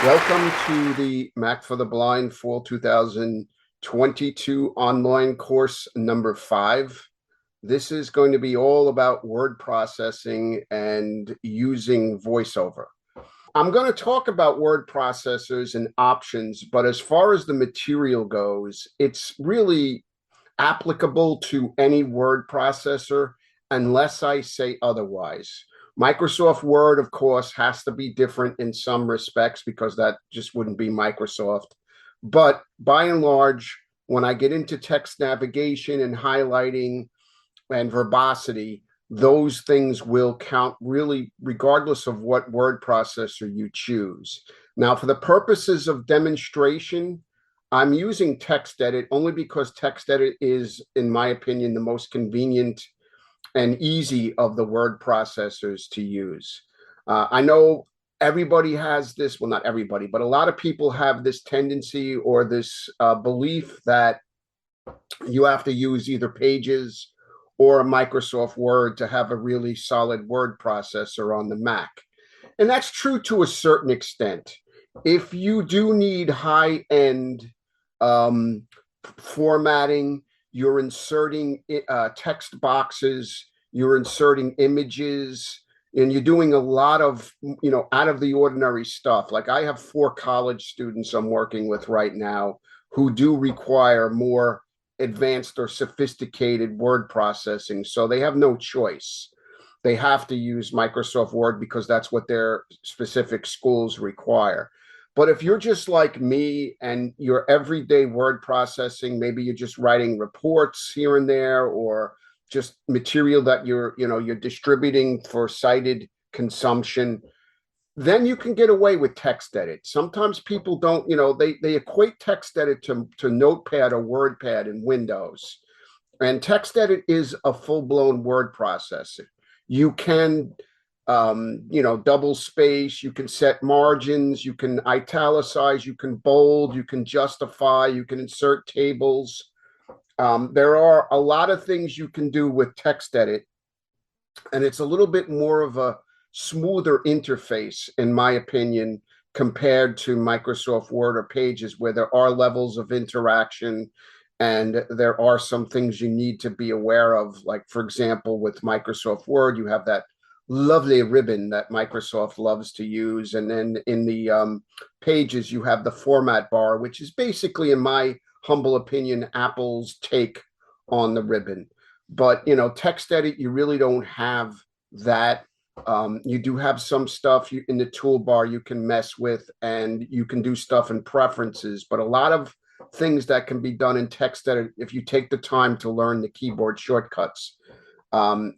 Welcome to the Mac for the Blind Fall 2022 online course number 5. This is going to be all about word processing and using VoiceOver. I'm going to talk about word processors and options, but as far as the material goes, it's really applicable to any word processor unless I say otherwise. Microsoft Word, of course, has to be different in some respects because that just wouldn't be Microsoft. But by and large, when I get into text navigation and highlighting and verbosity, those things will count really regardless of what word processor you choose. Now, for the purposes of demonstration, I'm using TextEdit only because TextEdit is, in my opinion, the most convenient and easy of the word processors to use. I know everybody has this, well, not everybody, but a lot of people have this tendency or this belief that you have to use either Pages or a Microsoft Word to have a really solid word processor on the Mac. And that's true to a certain extent. If you do need high-end formatting, you're inserting text boxes, you're inserting images, and you're doing a lot of, out of the ordinary stuff. Like I have 4 college students I'm working with right now who do require more advanced or sophisticated word processing. So they have no choice. They have to use Microsoft Word because that's what their specific schools require. But if you're just like me and your everyday word processing, maybe you're just writing reports here and there, or just material that you're distributing for cited consumption, then you can get away with TextEdit. Sometimes people don't, they equate TextEdit to Notepad or WordPad in Windows. And TextEdit is a full-blown word processor. You can, double space, you can set margins, you can italicize, you can bold, you can justify, you can insert tables. There are a lot of things you can do with TextEdit, and it's a little bit more of a smoother interface, in my opinion, compared to Microsoft Word or Pages, where there are levels of interaction and there are some things you need to be aware of. Like, for example, with Microsoft Word, you have that lovely ribbon that Microsoft loves to use. And then in the Pages, you have the format bar, which is basically, in my humble opinion, Apple's take on the ribbon. But, TextEdit, you really don't have that. You do have some stuff in the toolbar you can mess with, and you can do stuff in preferences, but a lot of things that can be done in TextEdit, if you take the time to learn the keyboard shortcuts,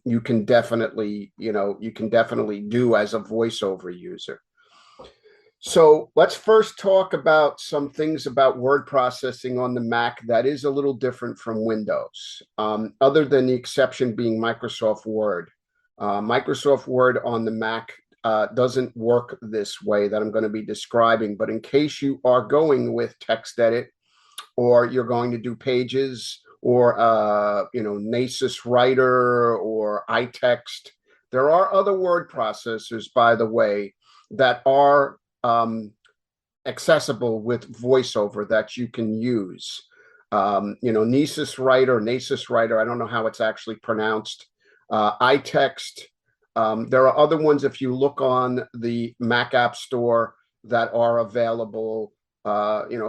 you can definitely do as a VoiceOver user. So let's first talk about some things about word processing on the Mac that is a little different from Windows, other than the exception being Microsoft Word. Microsoft Word on the Mac doesn't work this way that I'm going to be describing, but in case you are going with TextEdit, or you're going to do Pages, or Nasus Writer or iText, there are other word processors, by the way, that are accessible with VoiceOver that you can use. Nasus Writer, I don't know how it's actually pronounced. iText. There are other ones, if you look on the Mac App Store, that are available.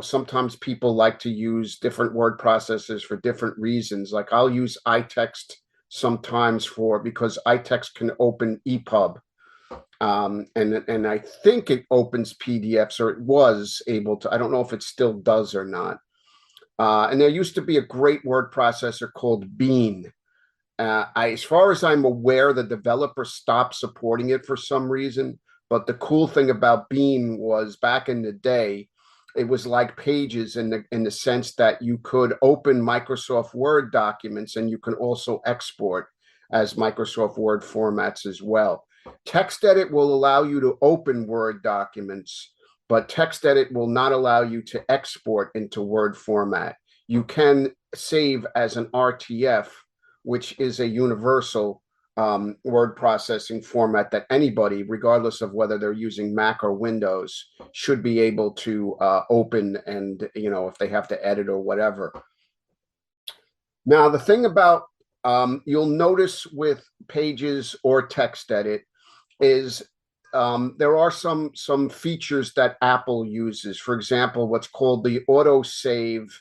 Sometimes people like to use different word processors for different reasons. Like I'll use iText sometimes because iText can open EPUB. And I think it opens PDFs, or it was able to. I don't know if it still does or not. And there used to be a great word processor called Bean. As far as I'm aware, the developer stopped supporting it for some reason. But the cool thing about Bean was, back in the day, it was like Pages in the sense that you could open Microsoft Word documents, and you can also export as Microsoft Word formats as well. TextEdit will allow you to open Word documents, but TextEdit will not allow you to export into Word format. You can save as an RTF, which is a universal word processing format that anybody, regardless of whether they're using Mac or Windows, should be able to open, and if they have to edit or whatever. Now, the thing about you'll notice with Pages or TextEdit is there are some features that Apple uses. For example, what's called the autosave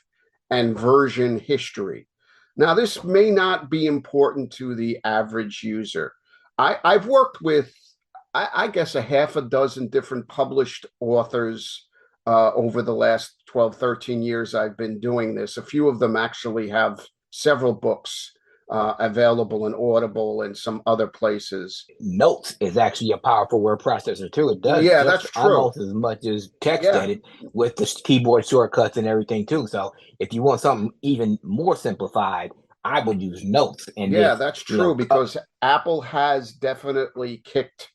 and version history. Now, this may not be important to the average user. I've worked with, I guess, a half a dozen different published authors over the last 12, 13 years I've been doing this. A few of them actually have several books available in Audible and some other places. Notes is actually a powerful word processor too. It does Yeah, just that's true. almost as much as text Yeah, edit with the keyboard shortcuts and everything too. So if you want something even more simplified, I would use notes and yeah, just, that's true because Apple has definitely kicked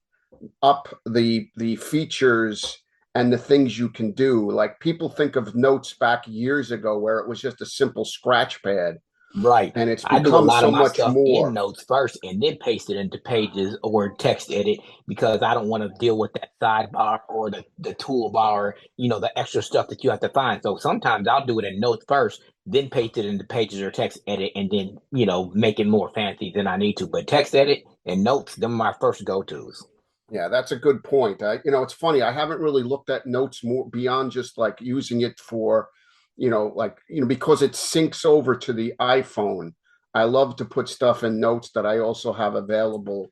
up the features and the things you can do. Like people think of Notes back years ago where it was just a simple scratch pad, right. and it's I do a become lot of so my much stuff in more. notes first and then paste it into pages or text edit because I don't want to deal with that sidebar or the toolbar, the extra stuff that you have to find. So sometimes I'll do it in notes first, then paste it into pages or text edit and then, make it more fancy than I need to. But text edit and notes, them are my first go-tos. Yeah, that's a good point. It's funny. I haven't really looked at Notes more beyond just like using it for, because it syncs over to the iPhone. I love to put stuff in Notes that I also have available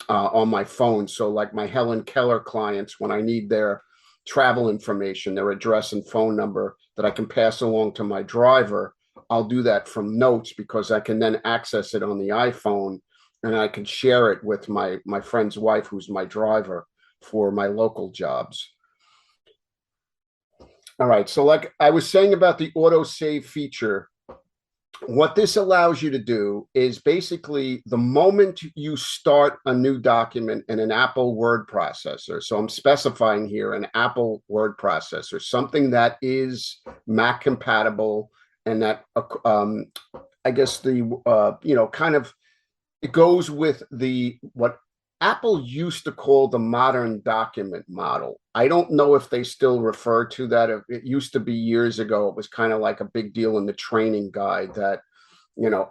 on my phone. So, like my Helen Keller clients, when I need their travel information, their address and phone number that I can pass along to my driver, I'll do that from Notes because I can then access it on the iPhone and I can share it with my friend's wife, who's my driver for my local jobs. All right. So, like I was saying about the autosave feature, what this allows you to do is basically the moment you start a new document in an Apple word processor. So I'm specifying here an Apple word processor, something that is Mac compatible and that I guess kind of it goes with what Apple used to call the modern document model. I don't know if they still refer to that. It used to be years ago. It was kind of like a big deal in the training guide that,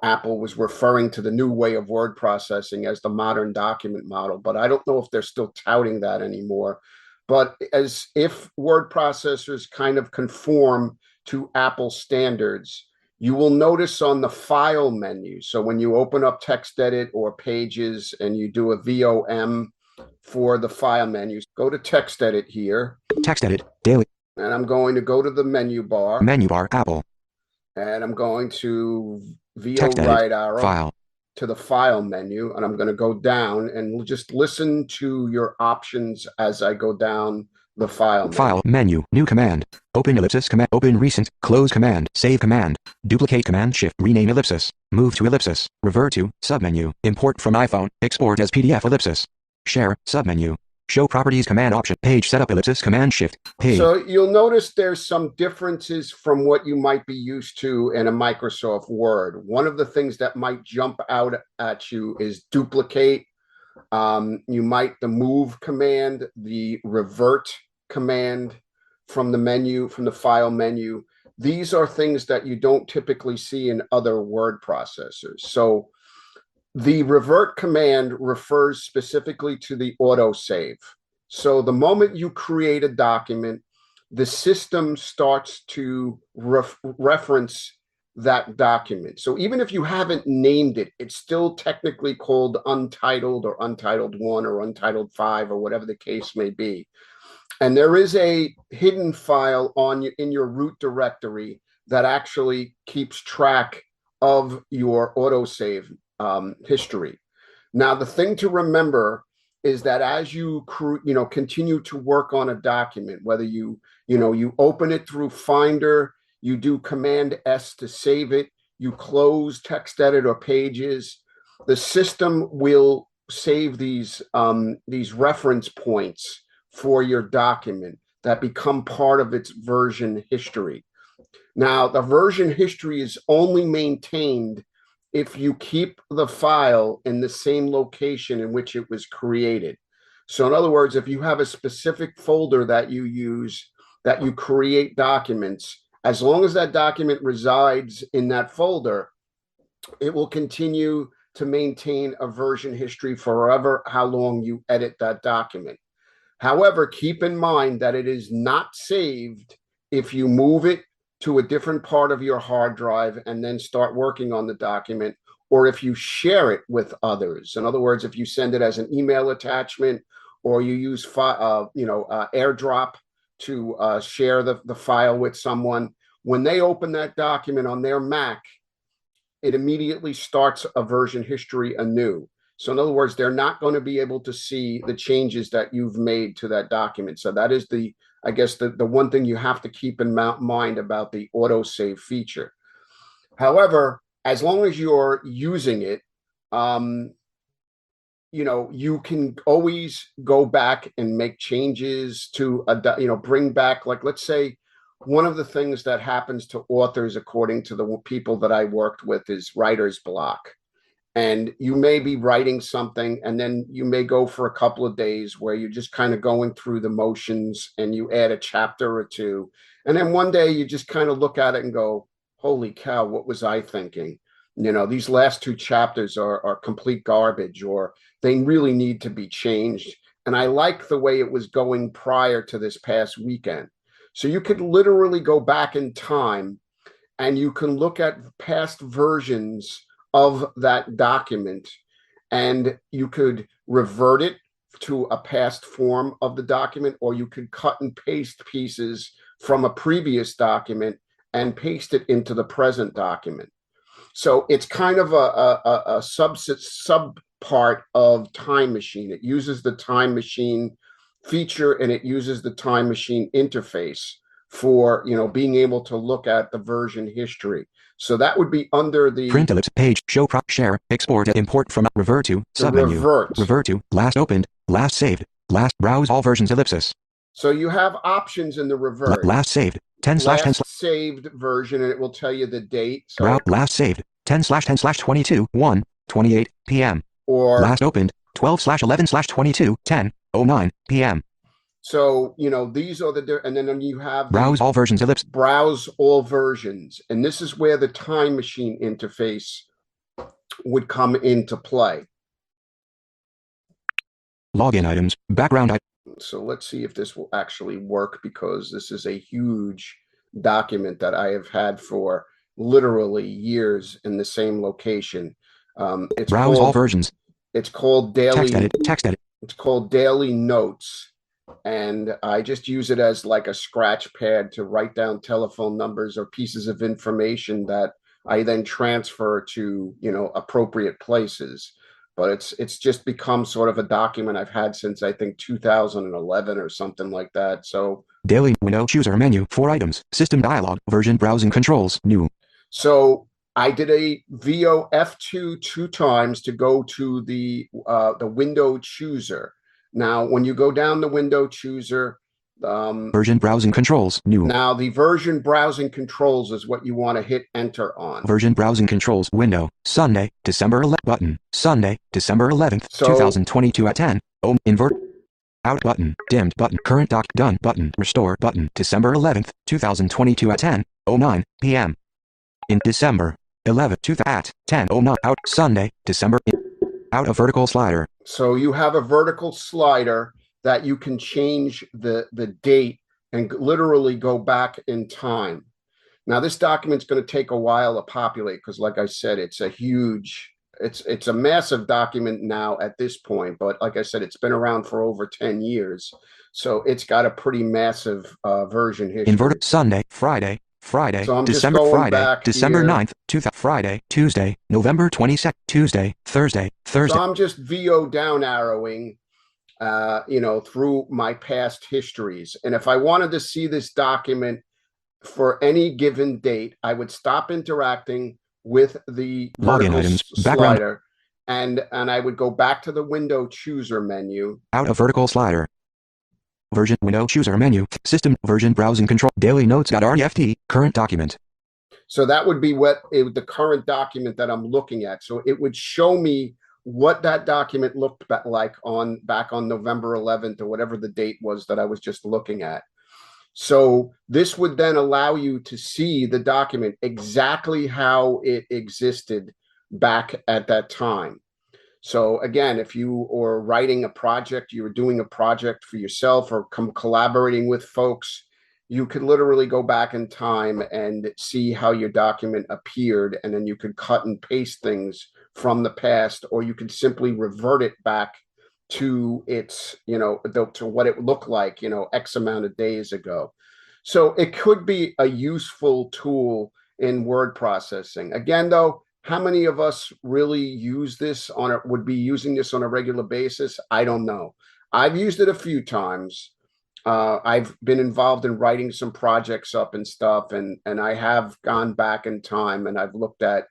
Apple was referring to the new way of word processing as the modern document model. But I don't know if they're still touting that anymore. But as if word processors kind of conform to Apple standards, you will notice on the file menu. So when you open up TextEdit or Pages and you do a VOM for the file menus, go to TextEdit here. TextEdit, daily. And I'm going to go to the menu bar. Menu bar, Apple. And I'm going to VO TextEdit, right arrow file. to the file menu. And I'm going to go down and just listen to your options as I go down the file menu. File menu, new command. Open ellipsis command, open recent, close command, save command, duplicate command shift, rename ellipsis, move to ellipsis, revert to, submenu, import from iPhone, export as PDF ellipsis, share, submenu, show properties command option, page setup ellipsis command shift, page. So you'll notice there's some differences from what you might be used to in a Microsoft Word. One of the things that might jump out at you is duplicate. You might the move command, the revert command from the menu, from the file menu. These are things that you don't typically see in other word processors. So the revert command refers specifically to the autosave. So the moment you create a document, the system starts to reference that document. So even if you haven't named it, it's still technically called Untitled or Untitled 1 or Untitled 5 or whatever the case may be. And there is a hidden file in your root directory that actually keeps track of your autosave history. Now, the thing to remember is that as you continue to work on a document, whether you open it through Finder, you do Command S to save it, you close TextEdit or Pages, the system will save these reference points for your document that become part of its version history. Now, the version history is only maintained if you keep the file in the same location in which it was created. So in other words, if you have a specific folder that you use, that you create documents, as long as that document resides in that folder, it will continue to maintain a version history forever, how long you edit that document. However, keep in mind that it is not saved if you move it to a different part of your hard drive and then start working on the document, or if you share it with others. In other words, if you send it as an email attachment, or you use AirDrop to share the file with someone, when they open that document on their Mac, it immediately starts a version history anew. So in other words, they're not going to be able to see the changes that you've made to that document. So that is the one thing you have to keep in mind about the autosave feature. However, as long as you're using it, you can always go back and make changes to, bring back, like, let's say, one of the things that happens to authors, according to the people that I worked with, is writer's block. And you may be writing something, and then you may go for a couple of days where you're just kind of going through the motions, and you add a chapter or two. And then one day you just kind of look at it and go, holy cow, what was I thinking? These last two chapters are complete garbage, or they really need to be changed. And I like the way it was going prior to this past weekend. So you could literally go back in time and you can look at past versions of that document, and you could revert it to a past form of the document, or you could cut and paste pieces from a previous document and paste it into the present document. So it's kind of a sub part of Time Machine. It uses the Time Machine feature, and it uses the Time Machine interface for being able to look at the version history. So that would be under the print ellipse page, show prop, share, export, import from, revert to, submenu, revert to, last opened, last saved, last browse all versions ellipsis. So you have options in the revert. Last saved, 10/10 saved version, and it will tell you the date. So last saved, 10/10/22, 1:28 p.m. Or last opened, 12/11/22, 10:09 p.m. So, these are and then you have browse all versions ellipse. Browse all versions. And this is where the Time Machine interface would come into play. Login items, background items. So let's see if this will actually work, because this is a huge document that I have had for literally years in the same location. It's browse all versions. It's called daily text edit. It's called daily notes. And I just use it as like a scratch pad to write down telephone numbers or pieces of information that I then transfer to, appropriate places. But it's just become sort of a document I've had since, I think, 2011 or something like that. So daily window chooser menu, 4 items, system dialog, version browsing controls, new. So I did a VO F2 2 times to go to the window chooser. Now, when you go down the window chooser, version browsing controls, new. Now, the version browsing controls is what you want to hit enter on. Version browsing controls window, Sunday, December 11th button, Sunday, December 11th, 2022 at 10, invert, out button, dimmed button, current doc, done button, restore button, December 11th, 2022 at 10:09 p.m. In December 11th, at 10:09, out, Sunday, December, out a vertical slider. So you have a vertical slider that you can change the date and literally go back in time. Now, this document's going to take a while to populate because, like I said, it's a massive document now at this point. But like I said, it's been around for over 10 years. So it's got a pretty massive version history. Inverted Sunday, Friday, so December, Friday, December 9th, Friday, Tuesday, November 22nd, Tuesday, Thursday. So I'm just VO down arrowing, through my past histories. And if I wanted to see this document for any given date, I would stop interacting with the login items, slider, and I would go back to the window chooser menu. Out a vertical slider. Version window chooser menu, system version browsing control, daily notes.reft, current document. So that would be the current document that I'm looking at. So it would show me what that document looked like back on November 11th or whatever the date was that I was just looking at. So this would then allow you to see the document exactly how it existed back at that time. So again, if you are writing a project, you're doing a project for yourself or collaborating with folks, you could literally go back in time and see how your document appeared, and then you could cut and paste things from the past, or you could simply revert it back to its, to what it looked like, X amount of days ago. So it could be a useful tool in word processing. Again, though, how many of us really would be using this on a regular basis? I don't know. I've used it a few times. I've been involved in writing some projects up and stuff, and I have gone back in time and I've looked at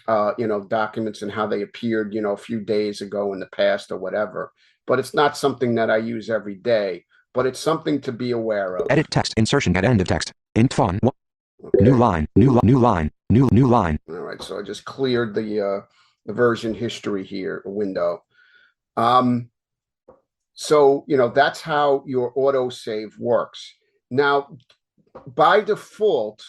documents and how they appeared, a few days ago in the past or whatever. But it's not something that I use every day, but it's something to be aware of. Edit text insertion at end of text. Int font. Okay. New line. New line. New line. All right, so I just cleared the version history here window. So that's how your autosave works. Now, by default,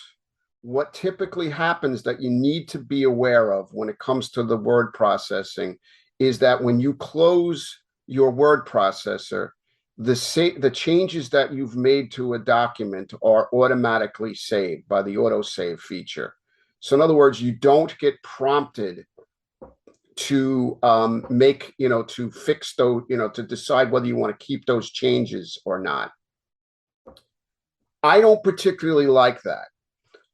what typically happens that you need to be aware of when it comes to the word processing is that when you close your word processor, the changes that you've made to a document are automatically saved by the autosave feature. So in other words, you don't get prompted to to fix those, to decide whether you want to keep those changes or not. I don't particularly like that.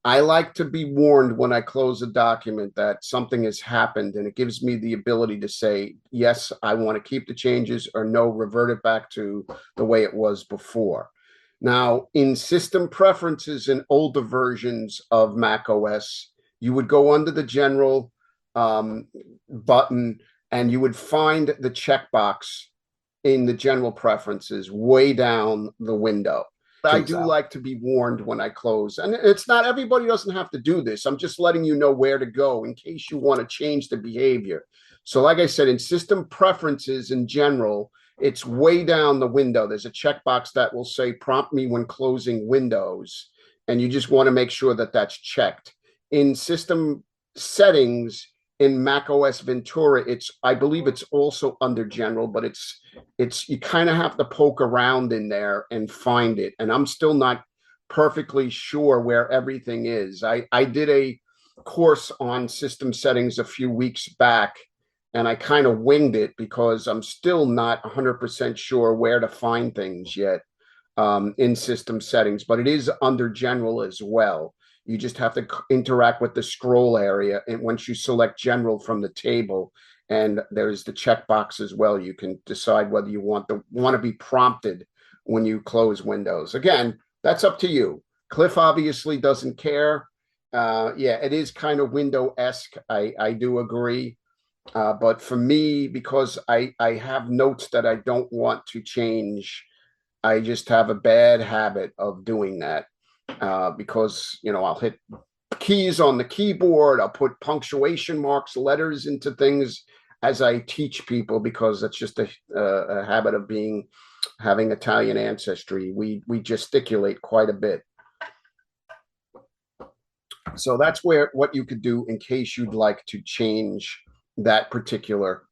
I like to be warned when I close a document that something has happened, and it gives me the ability to say, yes, I want to keep the changes, or no, revert it back to the way it was before. Now, in system preferences in older versions of Mac OS, you would go under the general button and you would find the checkbox in the general preferences way down the window. I do like to be warned when I close, and it's not everybody doesn't have to do this. I'm just letting you know where to go in case you want to change the behavior. So like I said, in system preferences in general, it's way down the window. There's a checkbox that will say prompt me when closing windows, and you just want to make sure that that's checked. In system settings in Mac OS Ventura, I believe it's also under general, but it's you kind of have to poke around in there and find it. And I'm still not perfectly sure where everything is. I did a course on system settings a few weeks back, and I kind of winged it because I'm still not 100% sure where to find things yet in system settings, but it is under general as well. You just have to interact with the scroll area, and once you select general from the table, and there's the checkbox as well, you can decide whether you want to be prompted when you close windows. Again, that's up to you. Cliff obviously doesn't care. Yeah, it is kind of window-esque. I do agree. But for me, because I have notes that I don't want to change, I just have a bad habit of doing that. Because I'll hit keys on the keyboard, I'll put punctuation marks, letters into things as I teach people, because that's just a habit of having Italian ancestry. We gesticulate quite a bit. So that's what you could do in case you'd like to change that particular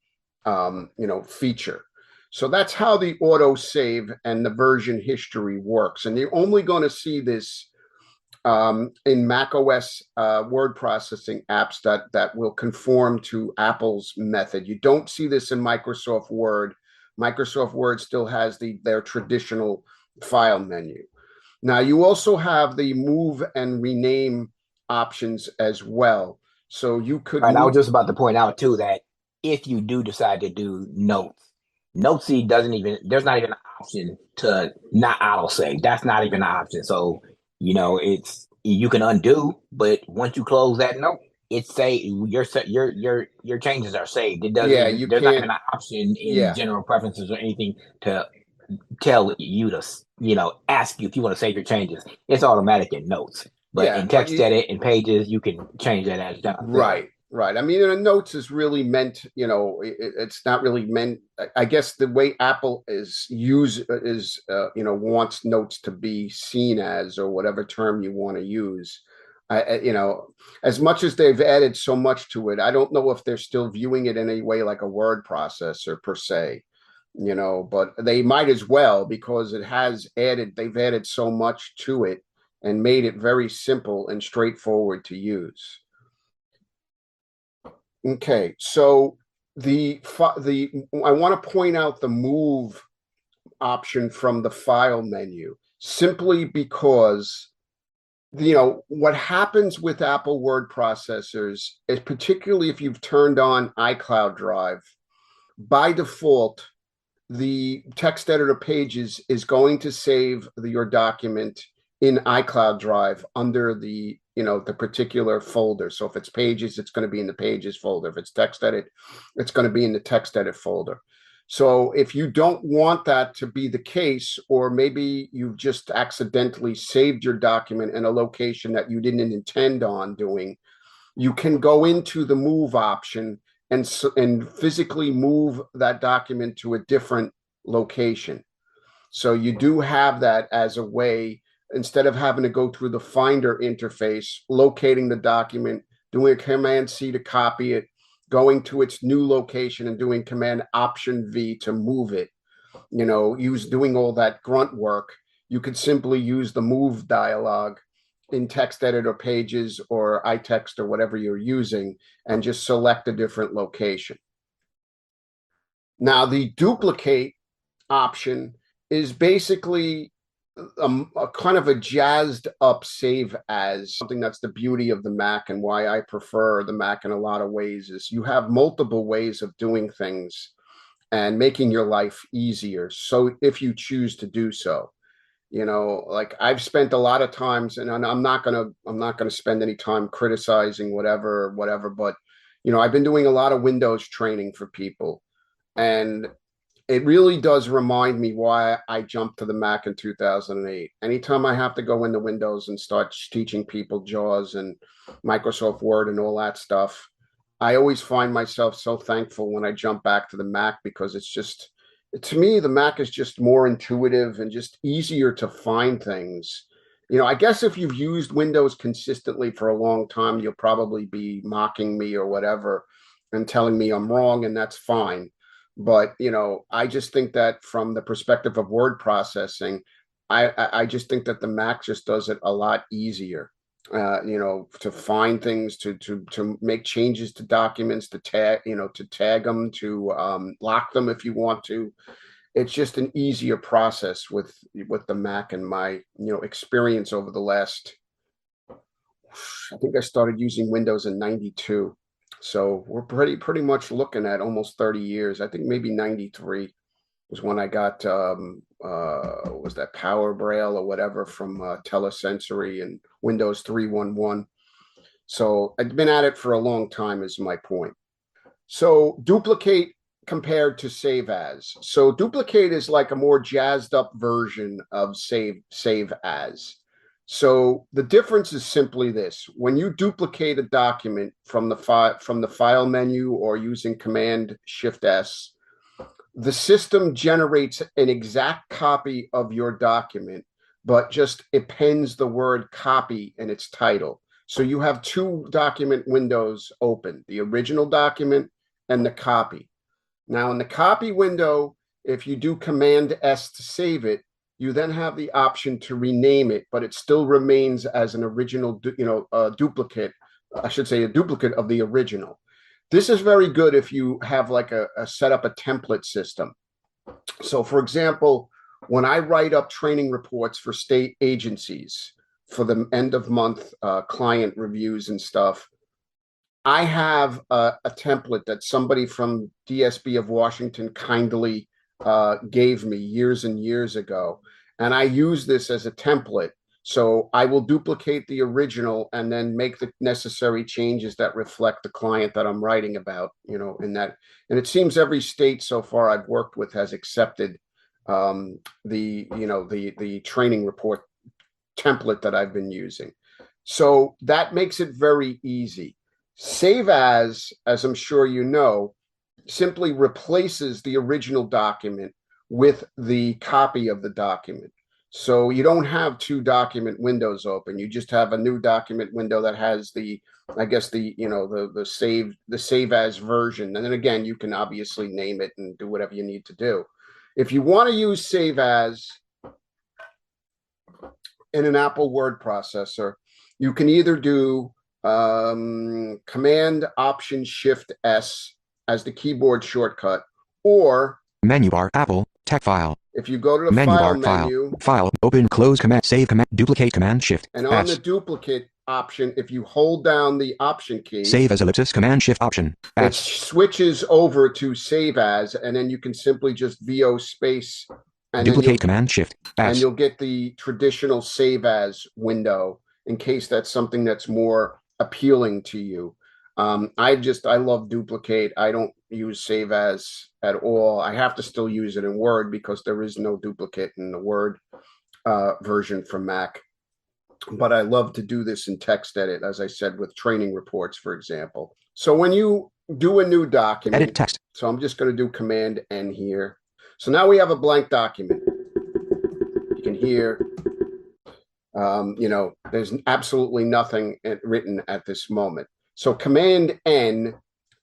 feature. So that's how the autosave and the version history works. And you're only going to see this in Mac OS word processing apps that will conform to Apple's method. You don't see this in Microsoft Word. Microsoft Word still has their traditional file menu. Now, you also have the move and rename options as well. So you could. Right, I was just about to point out too that if you do decide to do notes, Notesy there's not even an option to not autosave. That's not even an option. So, you can undo, but once you close that note, it's your changes are saved. It doesn't. Yeah, there's not even an option in general preferences or anything to tell you to, ask you if you want to save your changes. It's automatic in Notes. But Yeah, in but text edit and pages, you can change that as John said. right. I mean, the notes is really meant, it's not really meant. I guess the way Apple wants notes to be seen as, or whatever term you want to use. As much as they've added so much to it, I don't know if they're still viewing it in a way like a word processor per se. But they might as well, because they've added so much to it and made it very simple and straightforward to use. Okay, so I want to point out the move option from the file menu, simply because what happens with Apple word processors is, particularly if you've turned on iCloud Drive, by default the text editor pages is going to save your document in iCloud Drive under the particular folder. So if it's pages, it's going to be in the pages folder. If it's text edit, it's going to be in the text edit folder. So if you don't want that to be the case, or maybe you've just accidentally saved your document in a location that you didn't intend on doing, you can go into the move option and physically move that document to a different location. So you do have that as a way, instead of having to go through the Finder interface, locating the document, doing a Command C to copy it, going to its new location and doing Command Option V to move it, doing all that grunt work. You could simply use the move dialog in text editor pages or iText or whatever you're using, and just select a different location. Now, the duplicate option is basically a kind of a jazzed up save as. Something that's the beauty of the Mac, and why I prefer the Mac in a lot of ways, is you have multiple ways of doing things and making your life easier. So if you choose to do so, like I've spent a lot of times, and I'm not gonna spend any time criticizing whatever, but I've been doing a lot of Windows training for people, and it really does remind me why I jumped to the Mac in 2008. Anytime I have to go into Windows and start teaching people JAWS and Microsoft Word and all that stuff, I always find myself so thankful when I jump back to the Mac, because it's just, to me, the Mac is just more intuitive and just easier to find things. I guess if you've used Windows consistently for a long time, you'll probably be mocking me or whatever and telling me I'm wrong, and that's fine. But I just think that from the perspective of word processing, I just think that the Mac just does it a lot easier. To find things, to make changes to documents, to tag them, to lock them if you want to. It's just an easier process with the Mac, and my experience over the last. I think I started using Windows in '92. So we're pretty much looking at almost 30 years. I think maybe 93 was when I got was that Power Braille or whatever from Telesensory, and Windows 3.1.1. So I've been at it for a long time, is my point. So duplicate compared to save as. So duplicate is like a more jazzed up version of save as. So the difference is simply this: when you duplicate a document from the file menu or using Command Shift S, the system generates an exact copy of your document, but just appends the word copy in its title. So you have two document windows open: the original document and the copy. Now in the copy window, if you do Command S to save it, you then have the option to rename it, but it still remains as an original, duplicate. I should say a duplicate of the original. This is very good if you have like a set up a template system. So for example, when I write up training reports for state agencies for the end of month client reviews and stuff, I have a template that somebody from DSB of Washington kindly gave me years and years ago. And I use this as a template. So I will duplicate the original and then make the necessary changes that reflect the client that I'm writing about, in that. And it seems every state so far I've worked with has accepted the training report template that I've been using. So that makes it very easy. Save as I'm sure you know, simply replaces the original document with the copy of the document. So you don't have two document windows open. You just have a new document window that has the, I guess the, the save as version. And then again, you can obviously name it and do whatever you need to do. If you want to use save as in an Apple word processor, you can either do Command Option Shift S as the keyboard shortcut, or Menu bar, Apple, text file. if you go to the Menu file bar, menu, file, open, close, command, save, command, duplicate, command, shift, and on S. the duplicate option, if you hold down the option key, Save as ellipsis, command, shift, option, it S. switches over to save as, and then you can simply just VO space, and Duplicate, command, shift, and S. you'll get the traditional save as window in case that's something that's more appealing to you. I love duplicate. I don't use save as at all. I have to still use it in Word because there is no duplicate in the Word version for Mac. But I love to do this in text edit, as I said, with training reports, for example. So when you do a new document, Edit text. so I'm just going to do Command N here. So now we have a blank document. You can hear, there's absolutely nothing written at this moment. So Command N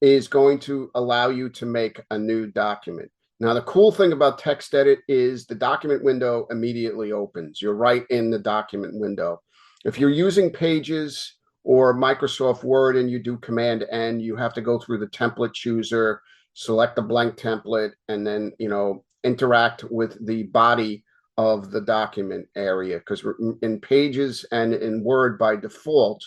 is going to allow you to make a new document. Now, the cool thing about text edit is the document window immediately opens. You're right in the document window. If you're using Pages or Microsoft Word and you do Command N, you have to go through the template chooser, select the blank template, and then, interact with the body of the document area. Because in Pages and in Word by default,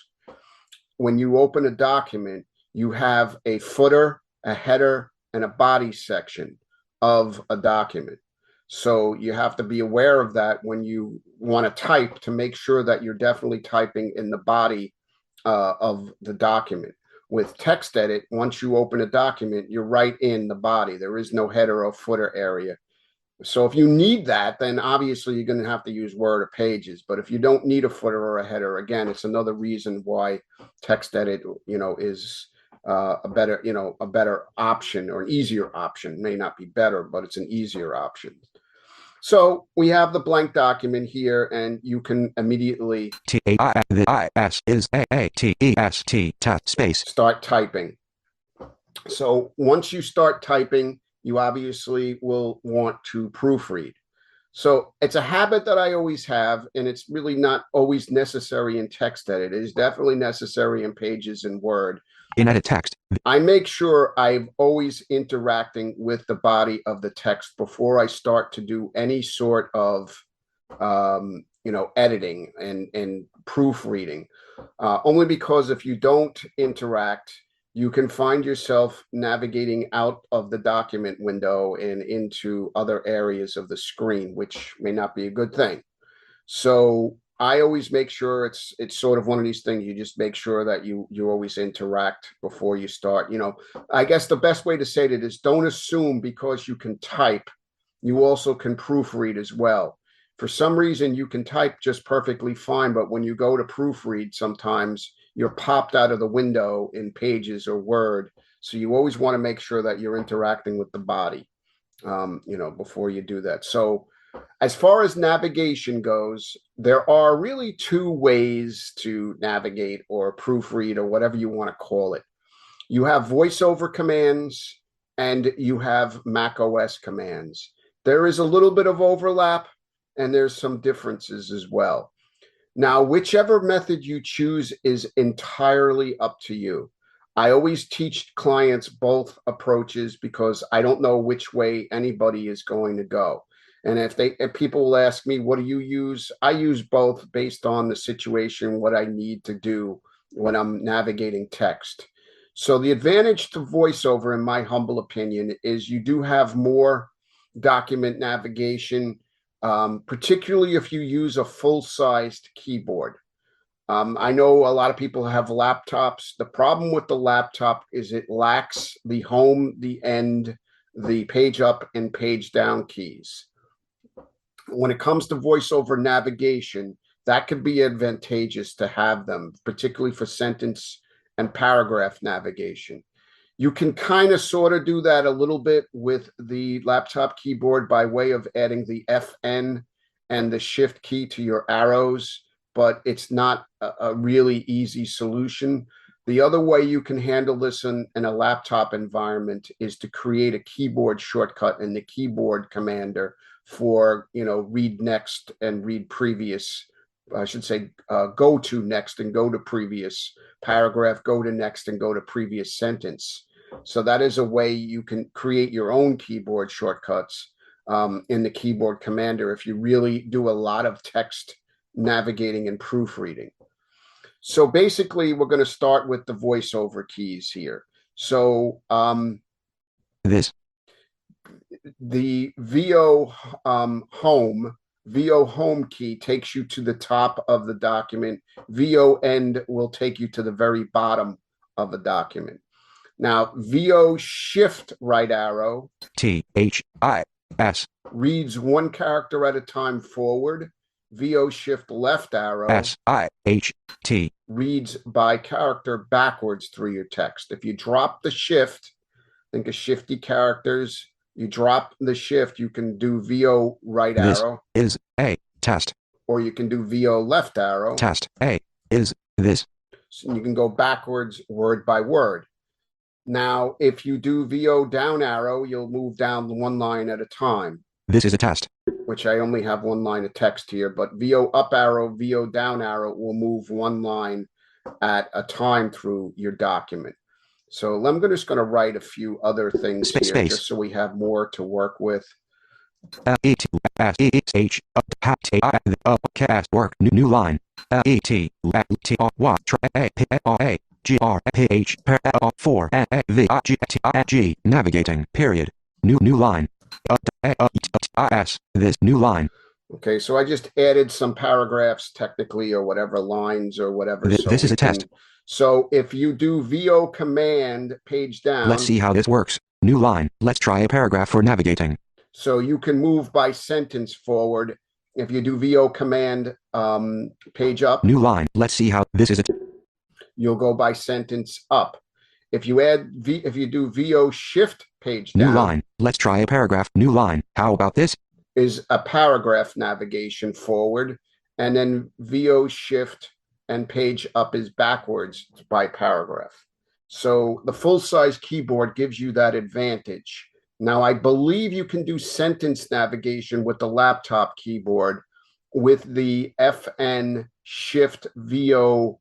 when you open a document, you have a footer, a header, and a body section of a document. So you have to be aware of that when you want to type, to make sure that you're definitely typing in the body of the document. With text edit, once you open a document, you're right in the body. There is no header or footer area. So if you need that, then obviously you're going to have to use Word or Pages. But if you don't need a footer or a header, again, it's another reason why text edit, is a better option, or an easier option. May not be better, but it's an easier option. So we have the blank document here, and you can immediately space. Start typing. So once you start typing, you obviously will want to proofread. So it's a habit that I always have, and it's really not always necessary in text edit. It is definitely necessary in Pages and Word. In edit text, I make sure I'm always interacting with the body of the text before I start to do any sort of, editing and proofreading. Only because if you don't interact, you can find yourself navigating out of the document window and into other areas of the screen, which may not be a good thing. So I always make sure it's sort of one of these things. You just make sure that you always interact before you start. I guess the best way to say it is, don't assume because you can type, you also can proofread as well. For some reason, you can type just perfectly fine, but when you go to proofread, sometimes you're popped out of the window in Pages or Word. So you always want to make sure that you're interacting with the body, before you do that. So as far as navigation goes, there are really two ways to navigate or proofread or whatever you want to call it. You have voiceover commands and you have Mac OS commands. There is a little bit of overlap and there's some differences as well. Now, whichever method you choose is entirely up to you. I always teach clients both approaches because I don't know which way anybody is going to go. And if people will ask me, what do you use? I use both based on the situation, what I need to do when I'm navigating text. So the advantage to voiceover, in my humble opinion, is you do have more document navigation, particularly if you use a full-sized keyboard. I know a lot of people have laptops. The problem with the laptop is it lacks the home, the end, the page up and page down keys. When it comes to voiceover navigation, that could be advantageous to have them, particularly for sentence and paragraph navigation. You can kind of sort of do that a little bit with the laptop keyboard by way of adding the FN and the shift key to your arrows, but it's not a really easy solution. The other way you can handle this in a laptop environment is to create a keyboard shortcut in the keyboard commander for, read next and read previous. I should say go to next and go to previous paragraph, go to next and go to previous sentence. So that is a way you can create your own keyboard shortcuts in the keyboard commander if you really do a lot of text navigating and proofreading. So basically, we're going to start with the voiceover keys here. So the VO home key takes you to the top of the document. VO end will take you to the very bottom of the document. Now, VO shift right arrow THIS reads one character at a time forward. VO shift left arrow SIHT reads by character backwards through your text. If you drop the shift, think of shifty characters. You drop the shift, you can do VO right arrow. This is a test. Or you can do VO left arrow. Test A is this. So you can go backwards word by word. Now, if you do VO down arrow, you'll move down one line at a time. This is a test. Which I only have one line of text here, but VO up arrow, VO down arrow will move one line at a time through your document. So I'm just going to write a few other things here just so we have more to work with. Work new line. Navigating period. New line. This new line. Okay, so I just added some paragraphs technically or whatever, lines or whatever. This is a test. So if you do VO command page down. Let's see how this works. New line. Let's try a paragraph for navigating. So you can move by sentence forward. If you do VO command page up. New line. Let's see how this is. You'll go by sentence up. If you do VO shift page down. New line. Let's try a paragraph. New line. How about this? Is a paragraph navigation forward, and then VO shift and page up is backwards by paragraph. So the full-size keyboard gives you that advantage. Now, I believe you can do sentence navigation with the laptop keyboard with the FN shift VO.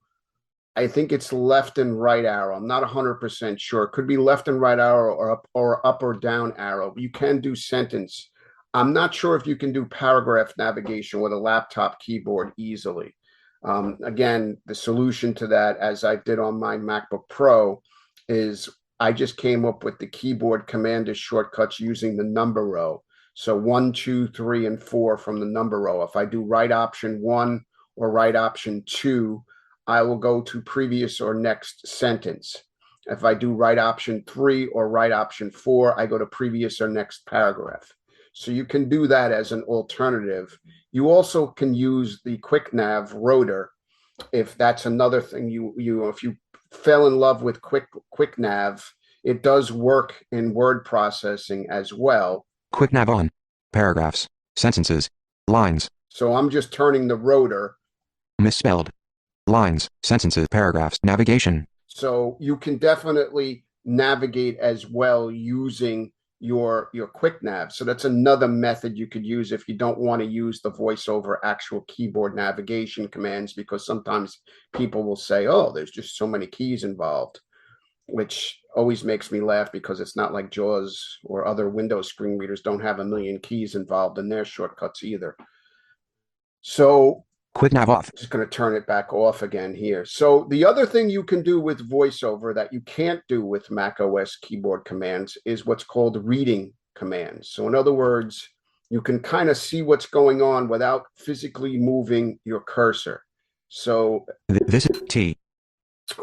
I think it's left and right arrow. I'm not 100% sure. It could be left and right arrow or up or down arrow. You can do sentence. I'm not sure if you can do paragraph navigation with a laptop keyboard easily. Again, the solution to that, as I did on my MacBook Pro, is I just came up with the keyboard commander shortcuts using the number row. So 1, 2, 3, and 4 from the number row. If I do right option 1 or right option 2, I will go to previous or next sentence. If I do right option 3 or right option 4, I go to previous or next paragraph. So you can do that as an alternative. You also can use the quick nav rotor if that's another thing. If you fell in love with quick nav, it does work in word processing as well. Quick nav on. Paragraphs, sentences, lines. So I'm just turning the rotor. Misspelled. Lines, sentences, paragraphs, navigation. So you can definitely navigate as well using your quick nav. So that's another method you could use if you don't want to use the voiceover actual keyboard navigation commands, because sometimes people will say, oh, there's just so many keys involved, which always makes me laugh because it's not like JAWS or other Windows screen readers don't have a million keys involved in their shortcuts either. So quick nav off. Just going to turn it back off again here. So the other thing you can do with voiceover that you can't do with Mac OS keyboard commands is what's called reading commands. So in other words, you can kind of see what's going on without physically moving your cursor. So this is T.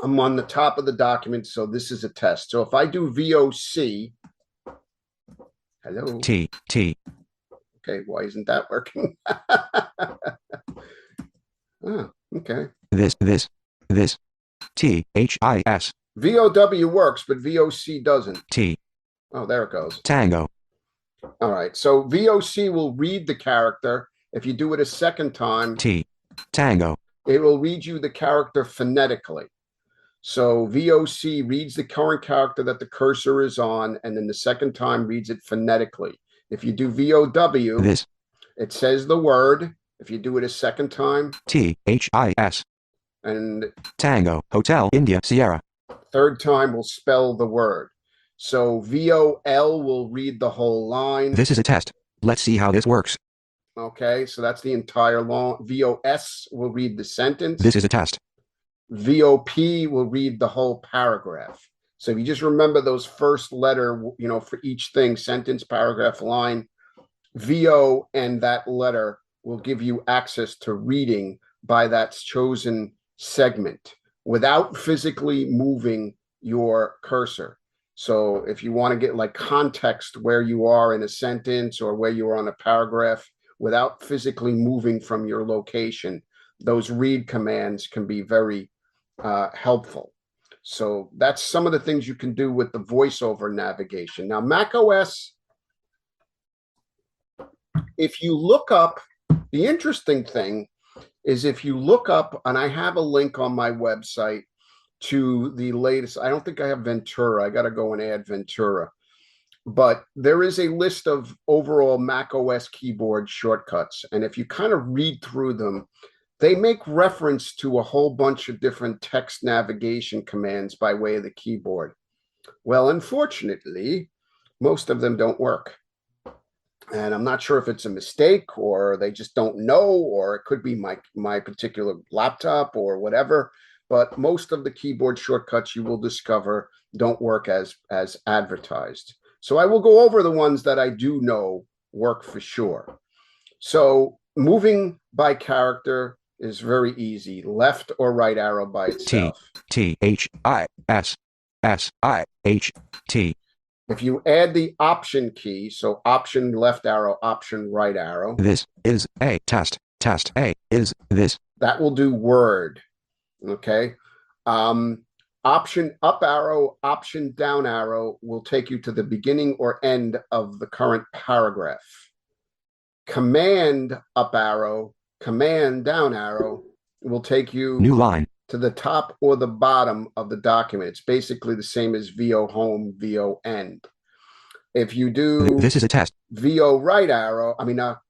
I'm on the top of the document, so this is a test. So if I do VOC, hello. T. Okay, why isn't that working? Oh, okay. This, THIS, VOW works, but VOC doesn't. T, Oh, there it goes. Tango, All right. So VOC will read the character. If you do it a second time, T, Tango, it will read you the character phonetically. So VOC reads the current character that the cursor is on, and then the second time reads it phonetically. If you do VOW, this, it says the word. If you do it a second time, THIS, and Tango, Hotel, India, Sierra. third time will spell the word. So VOL will read the whole line. This is a test. Let's see how this works. Okay, so that's the entire long. VOS will read the sentence. This is a test. VOP will read the whole paragraph. So if you just remember those first letter, for each thing, sentence, paragraph, line, VO and that letter will give you access to reading by that chosen segment without physically moving your cursor. So if you want to get like context where you are in a sentence or where you are on a paragraph without physically moving from your location, those read commands can be very helpful. So that's some of the things you can do with the voiceover navigation. Now, Mac OS, if you look up, the interesting thing is if you look up, and I have a link on my website to the latest, I don't think I have Ventura. I got to go and add Ventura. But there is a list of overall Mac OS keyboard shortcuts. And if you kind of read through them, they make reference to a whole bunch of different text navigation commands by way of the keyboard. Well, unfortunately, most of them don't work. And I'm not sure if it's a mistake or they just don't know, or it could be my particular laptop or whatever. But most of the keyboard shortcuts you will discover don't work as advertised. So I will go over the ones that I do know work for sure. So moving by character is very easy. Left or right arrow by itself. THIS, SIH, If you add the option key, so option left arrow, option right arrow. This is a test. Test A is this. That will do word. Okay. Option up arrow, option down arrow will take you to the beginning or end of the current paragraph. Command up arrow, command down arrow will take you New line to the top or the bottom of the document. It's basically the same as VO home, VO end. If you do this is a test. VO right arrow,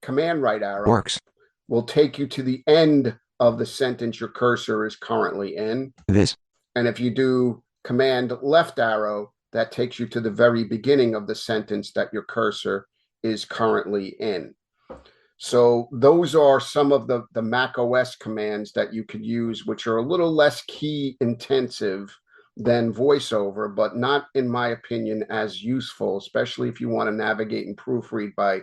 command right arrow Works. will take you to the end of the sentence your cursor is currently in. This. And if you do command left arrow, that takes you to the very beginning of the sentence that your cursor is currently in. So those are some of the Mac OS commands that you could use, which are a little less key intensive than voiceover, but not, in my opinion, as useful, especially if you want to navigate and proofread by,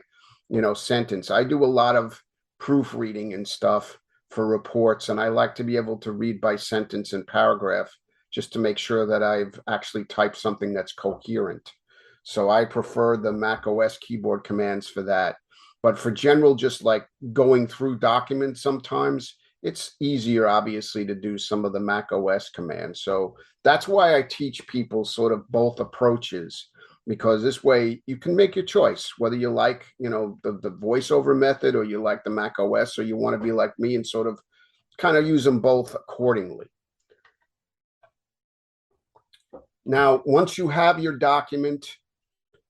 sentence. I do a lot of proofreading and stuff for reports, and I like to be able to read by sentence and paragraph just to make sure that I've actually typed something that's coherent. So I prefer the Mac OS keyboard commands for that. But for general, just like going through documents sometimes, it's easier, obviously, to do some of the Mac OS commands. So that's why I teach people sort of both approaches, because this way you can make your choice, whether you like, the voiceover method or you like the Mac OS, or you want to be like me and sort of kind of use them both accordingly. Now, once you have your document,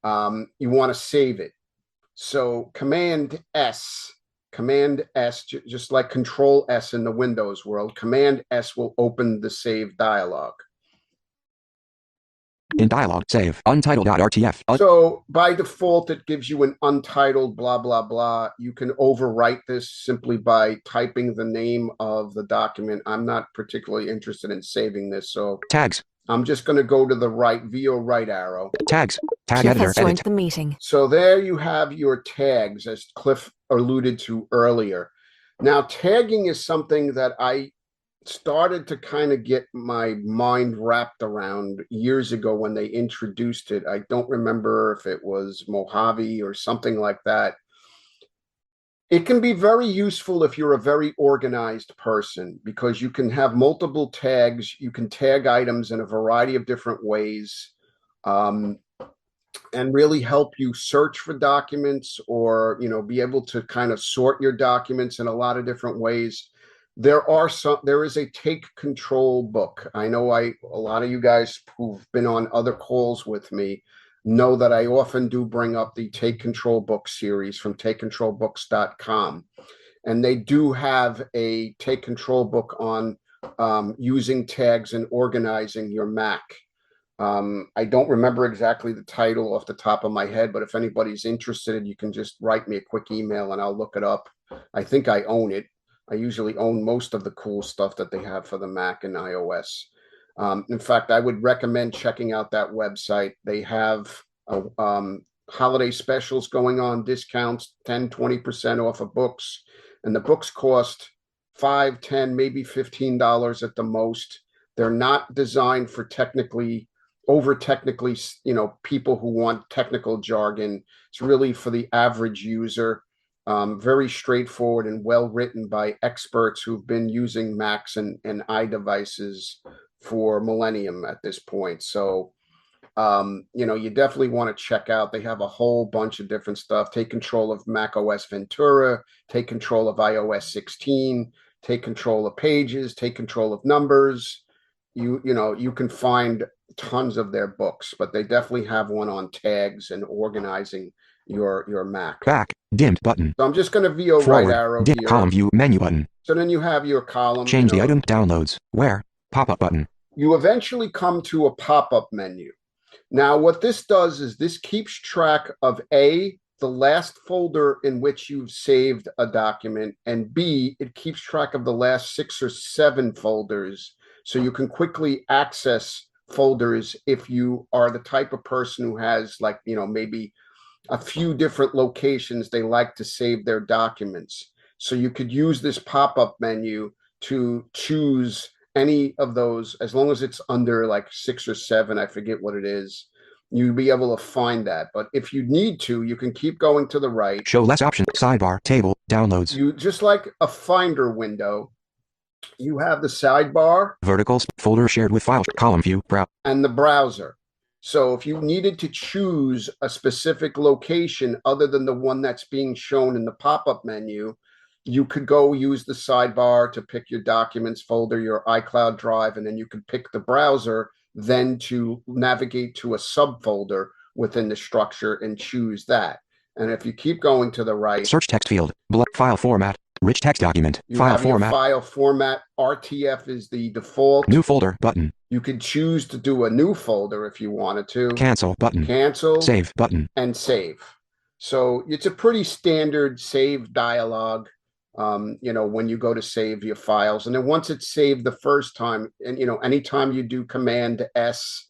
you want to save it. So Command S, just like Control S in the Windows world, Command S will open the save dialog. In dialog, save, untitled.rtf. So by default, it gives you an untitled blah, blah, blah. You can overwrite this simply by typing the name of the document. I'm not particularly interested in saving this, so Tags. I'm just going to go to the right, VO right arrow. Tags. Tag Cliff editor, has joined edit. the meeting. So there you have your tags, as Cliff alluded to earlier. Now, tagging is something that I started to kind of get my mind wrapped around years ago when they introduced it. I don't remember if it was Mojave or something like that. It can be very useful if you're a very organized person because you can have multiple tags. You can tag items in a variety of different ways. Um, and really help you search for documents or be able to kind of sort your documents in a lot of different ways. There is a take control book. I know a lot of you guys who've been on other calls with me know that I often do bring up the Take Control book series from takecontrolbooks.com, and they do have a take control book on using tags and organizing your Mac. I don't remember exactly the title off the top of my head, but if anybody's interested, you can just write me a quick email and I'll look it up. I think I own it. I usually own most of the cool stuff that they have for the Mac and iOS. In fact, I would recommend checking out that website. They have holiday specials going on, discounts, 10, 20% off of books. And the books cost $5, $10, maybe $15 at the most. They're not designed for technically, people who want technical jargon. It's really for the average user. Very straightforward and well written by experts who've been using Macs and iDevices for millennium at this point. So, you definitely want to check out. They have a whole bunch of different stuff. Take control of Mac OS Ventura, take control of iOS 16, take control of Pages, take control of Numbers. You can find tons of their books, but they definitely have one on tags and organizing your Mac. Back, dimmed button. So I'm just going to VO Forward, right arrow dim here. column view menu button. So then you have your column. Change the item downloads. Where? Pop-up button. You eventually come to a pop-up menu. Now, what this does is this keeps track of A, the last folder in which you've saved a document, and B, it keeps track of the last 6 or 7 folders. So you can quickly access folders if you are the type of person who has maybe a few different locations they like to save their documents. So you could use this pop-up menu to choose any of those, as long as it's under 6 or 7, I forget what it is, you'll be able to find that. But if you need to, you can keep going to the right. Show less options. Sidebar, table, downloads. You just like a Finder window, you have the sidebar, vertical folder shared with file, column view, and the browser. So if you needed to choose a specific location other than the one that's being shown in the pop-up menu, you could go use the sidebar to pick your documents folder, your iCloud drive, and then you could pick the browser then to navigate to a subfolder within the structure and choose that. And if you keep going to the right, search text field, file format, rich text document, file format. File format. RTF is the default. New folder button. You could choose to do a new folder if you wanted to. Cancel button. Cancel. Save button. And save. So it's a pretty standard save dialog. When you go to save your files, and then once it's saved the first time, and anytime you do Command S,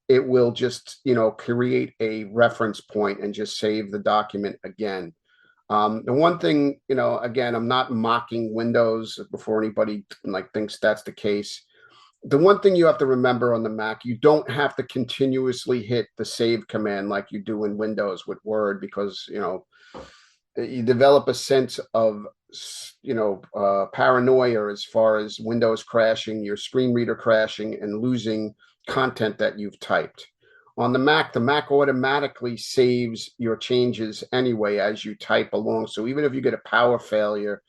it will just create a reference point and just save the document again. The one thing, again, I'm not mocking Windows before anybody thinks that's the case. The one thing you have to remember on the Mac, you don't have to continuously hit the save command like you do in Windows with Word, because you develop a sense of paranoia as far as Windows crashing, your screen reader crashing, and losing content that you've typed. On the Mac automatically saves your changes anyway as you type along. So even if you get a power failure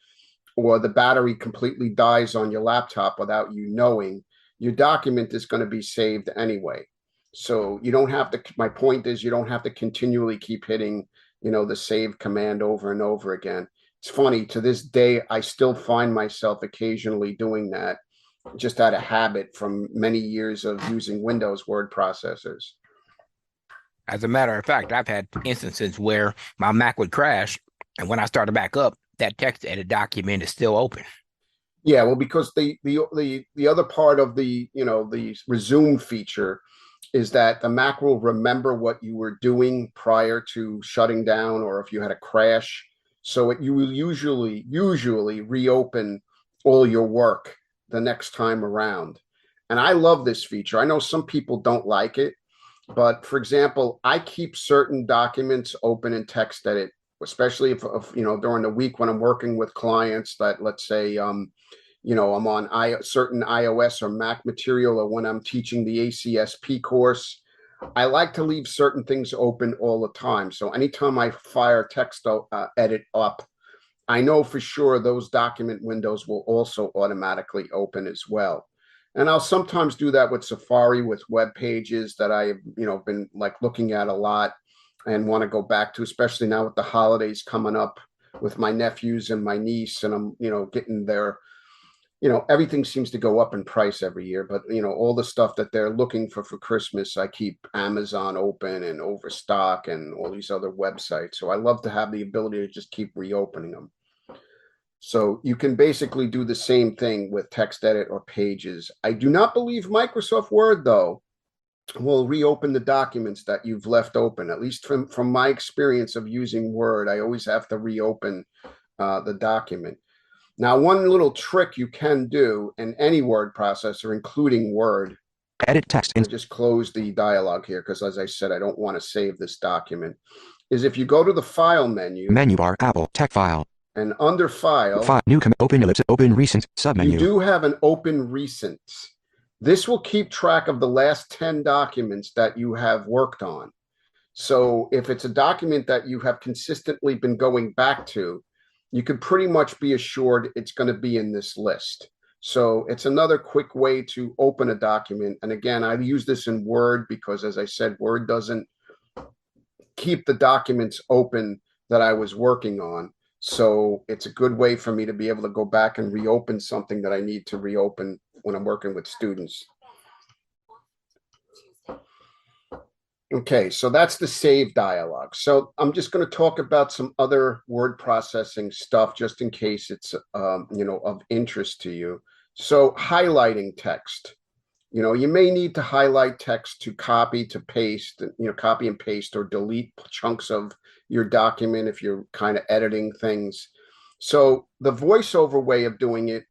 or the battery completely dies on your laptop without you knowing, your document is going to be saved anyway. So you don't have to, my point is, you don't have to continually keep hitting, the save command over and over again. It's funny, to this day, I still find myself occasionally doing that, just out of habit from many years of using Windows word processors. As a matter of fact, I've had instances where my Mac would crash, and when I started back up, that text edit document is still open. Yeah, well, because the other part of the resume feature is that the Mac will remember what you were doing prior to shutting down, or if you had a crash. So you will usually reopen all your work the next time around. And I love this feature. I know some people don't like it, but for example, I keep certain documents open in TextEdit especially if during the week when I'm working with clients that, let's say, I'm on certain iOS or Mac material, or when I'm teaching the ACSP course, I like to leave certain things open all the time. So anytime I fire text edit up, I know for sure those document windows will also automatically open as well. And I'll sometimes do that with Safari, with web pages that I've been like looking at a lot and want to go back to, especially now with the holidays coming up with my nephews and my niece, and I'm getting their everything seems to go up in price every year, but all the stuff that they're looking for Christmas, I keep Amazon open and Overstock and all these other websites. So I love to have the ability to just keep reopening them. So you can basically do the same thing with text edit or pages. I do not believe Microsoft Word, though, will reopen the documents that you've left open. At least from my experience of using Word, I always have to reopen the document. Now, one little trick you can do in any word processor, including Word, Edit text in. just close the dialog here because, as I said, I don't want to save this document, is if you go to the File menu. Menu bar, Apple, tech file. And under File, New open ellipsis, open recent, submenu. You do have an open recent. This will keep track of the last 10 documents that you have worked on. So if it's a document that you have consistently been going back to, you can pretty much be assured it's going to be in this list. So it's another quick way to open a document. And again, I use this in Word because, as I said, Word doesn't keep the documents open that I was working on. So it's a good way for me to be able to go back and reopen something that I need to reopen when I'm working with students. Okay, so that's the save dialog. So I'm just going to talk about some other word processing stuff just in case it's of interest to you. So highlighting text. You may need to highlight text to copy, to paste, copy and paste or delete chunks of your document if you're kind of editing things. So the voiceover way of doing it,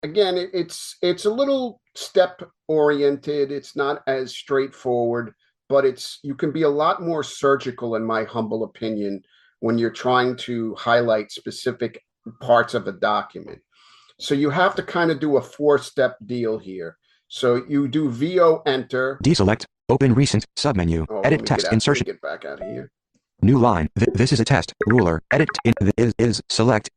again, it's a little step oriented. It's not as straightforward, but you can be a lot more surgical, in my humble opinion, when you're trying to highlight specific parts of a document. So you have to kind of do a 4-step deal here. So you do VO enter. Deselect, open recent, submenu, edit text insertion. Get back out of here. New line, this is a test, ruler, edit, is select.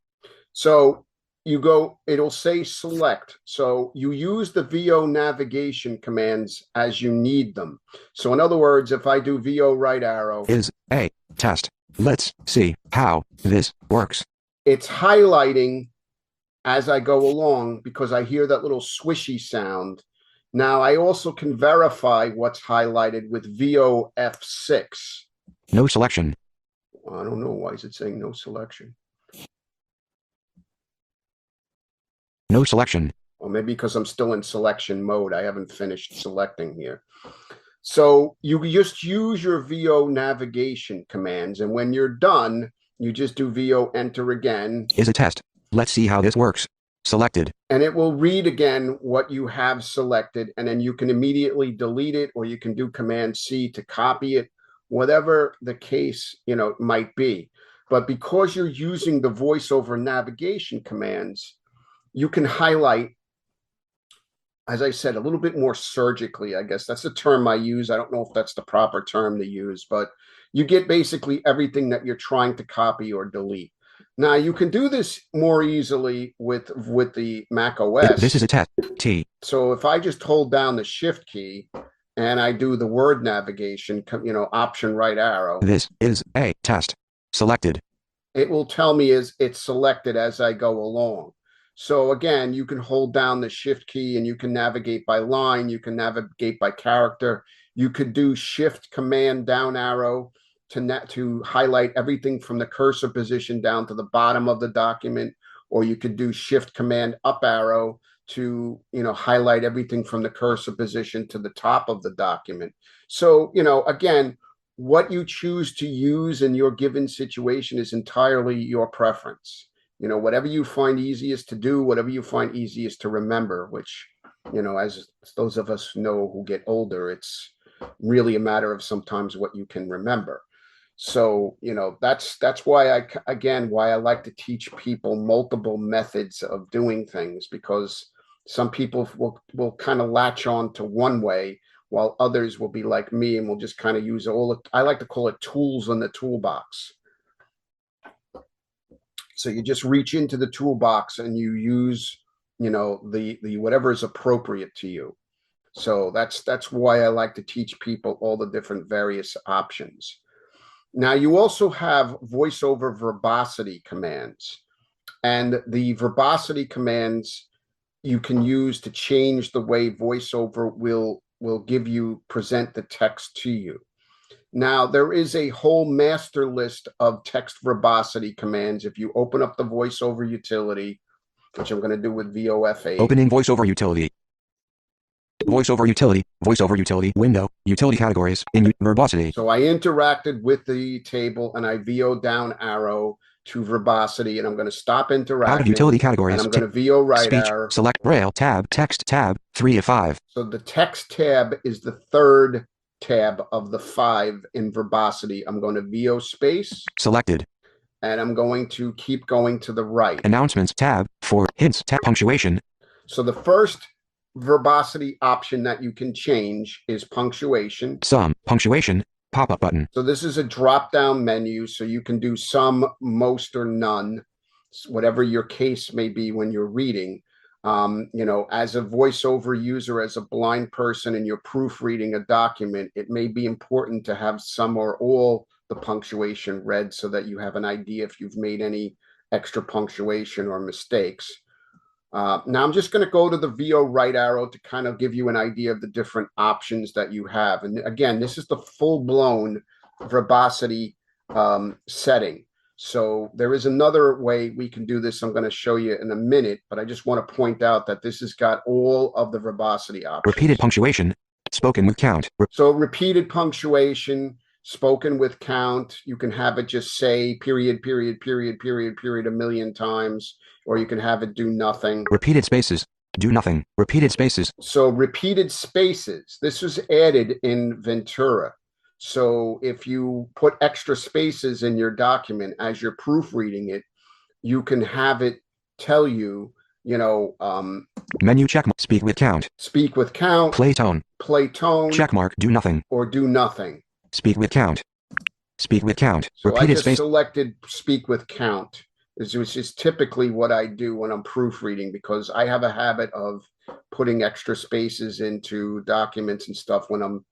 So you go, it'll say select. So you use the VO navigation commands as you need them. So in other words, if I do VO right arrow. Is a test. Let's see how this works. It's highlighting as I go along because I hear that little swishy sound. Now, I also can verify what's highlighted with VO F6. No selection. I don't know. Why is it saying no selection? No selection. Or maybe because I'm still in selection mode. I haven't finished selecting here. So you just use your VO navigation commands. And when you're done, you just do VO enter again. Is a test. Let's see how this works. Selected. And it will read again what you have selected, and then you can immediately delete it, or you can do Command C to copy it, whatever the case might be. But because you're using the voiceover navigation commands, you can highlight, as I said, a little bit more surgically. I guess that's the term I use. I don't know if that's the proper term to use, but you get basically everything that you're trying to copy or delete. Now, you can do this more easily with the Mac OS. This is a test. T. So if I just hold down the Shift key and I do the word navigation, option right arrow. This is a test. Selected. It will tell me it's selected as I go along. So again, you can hold down the Shift key and you can navigate by line. You can navigate by character. You could do Shift Command down arrow to highlight everything from the cursor position down to the bottom of the document, or you could do Shift Command up arrow to highlight everything from the cursor position to the top of the document. So again, what you choose to use in your given situation is entirely your preference. Whatever you find easiest to do, whatever you find easiest to remember, which as those of us know who get older, it's really a matter of sometimes what you can remember. So, that's why why I like to teach people multiple methods of doing things, because some people will kind of latch on to one way, while others will be like me and will just kind of use I like to call it tools in the toolbox. So you just reach into the toolbox and you use, the whatever is appropriate to you. So that's why I like to teach people all the different various options. Now, you also have voiceover verbosity commands, and the verbosity commands you can use to change the way voiceover will present the text to you. Now, there is a whole master list of text verbosity commands. If you open up the voiceover utility, which I'm going to do with VOF8. Opening voiceover utility. Voiceover utility, window, utility categories, in verbosity. So I interacted with the table and I VO down arrow to verbosity, and I'm going to stop interacting. Out of utility categories. And I'm going to VO right speech, arrow. Select Braille tab, text tab, 3 of 5. So the text tab is the third tab of the 5 in verbosity. I'm going to VO space. Selected. And I'm going to keep going to the right. Announcements tab, 4, hints tab, punctuation. So the first verbosity option that you can change is punctuation. Some, punctuation, pop-up button. So this is a drop-down menu, so you can do some, most, or none, whatever your case may be when you're reading. As a voiceover user, as a blind person, and you're proofreading a document, it may be important to have some or all the punctuation read so that you have an idea if you've made any extra punctuation or mistakes. Now I'm just going to go to the VO right arrow to kind of give you an idea of the different options that you have. And again, this is the full-blown verbosity setting. So there is another way we can do this. I'm going to show you in a minute, but I just want to point out that this has got all of the verbosity options. Repeated punctuation, spoken with count. So repeated punctuation, spoken with count, you can have it just say period, period, period, period, period a million times, or you can have it do nothing. Repeated spaces, do nothing. Repeated spaces. So repeated spaces, this was added in Ventura. So if you put extra spaces in your document as you're proofreading it, you can have it tell you, menu check, speak with count. Speak with count. Play tone. Play tone. Check mark, do nothing. Or do nothing. Speak with count. Speak with count. So repeated I just space. selected speak with count, which is typically what I do when I'm proofreading, because I have a habit of putting extra spaces into documents and stuff when I'm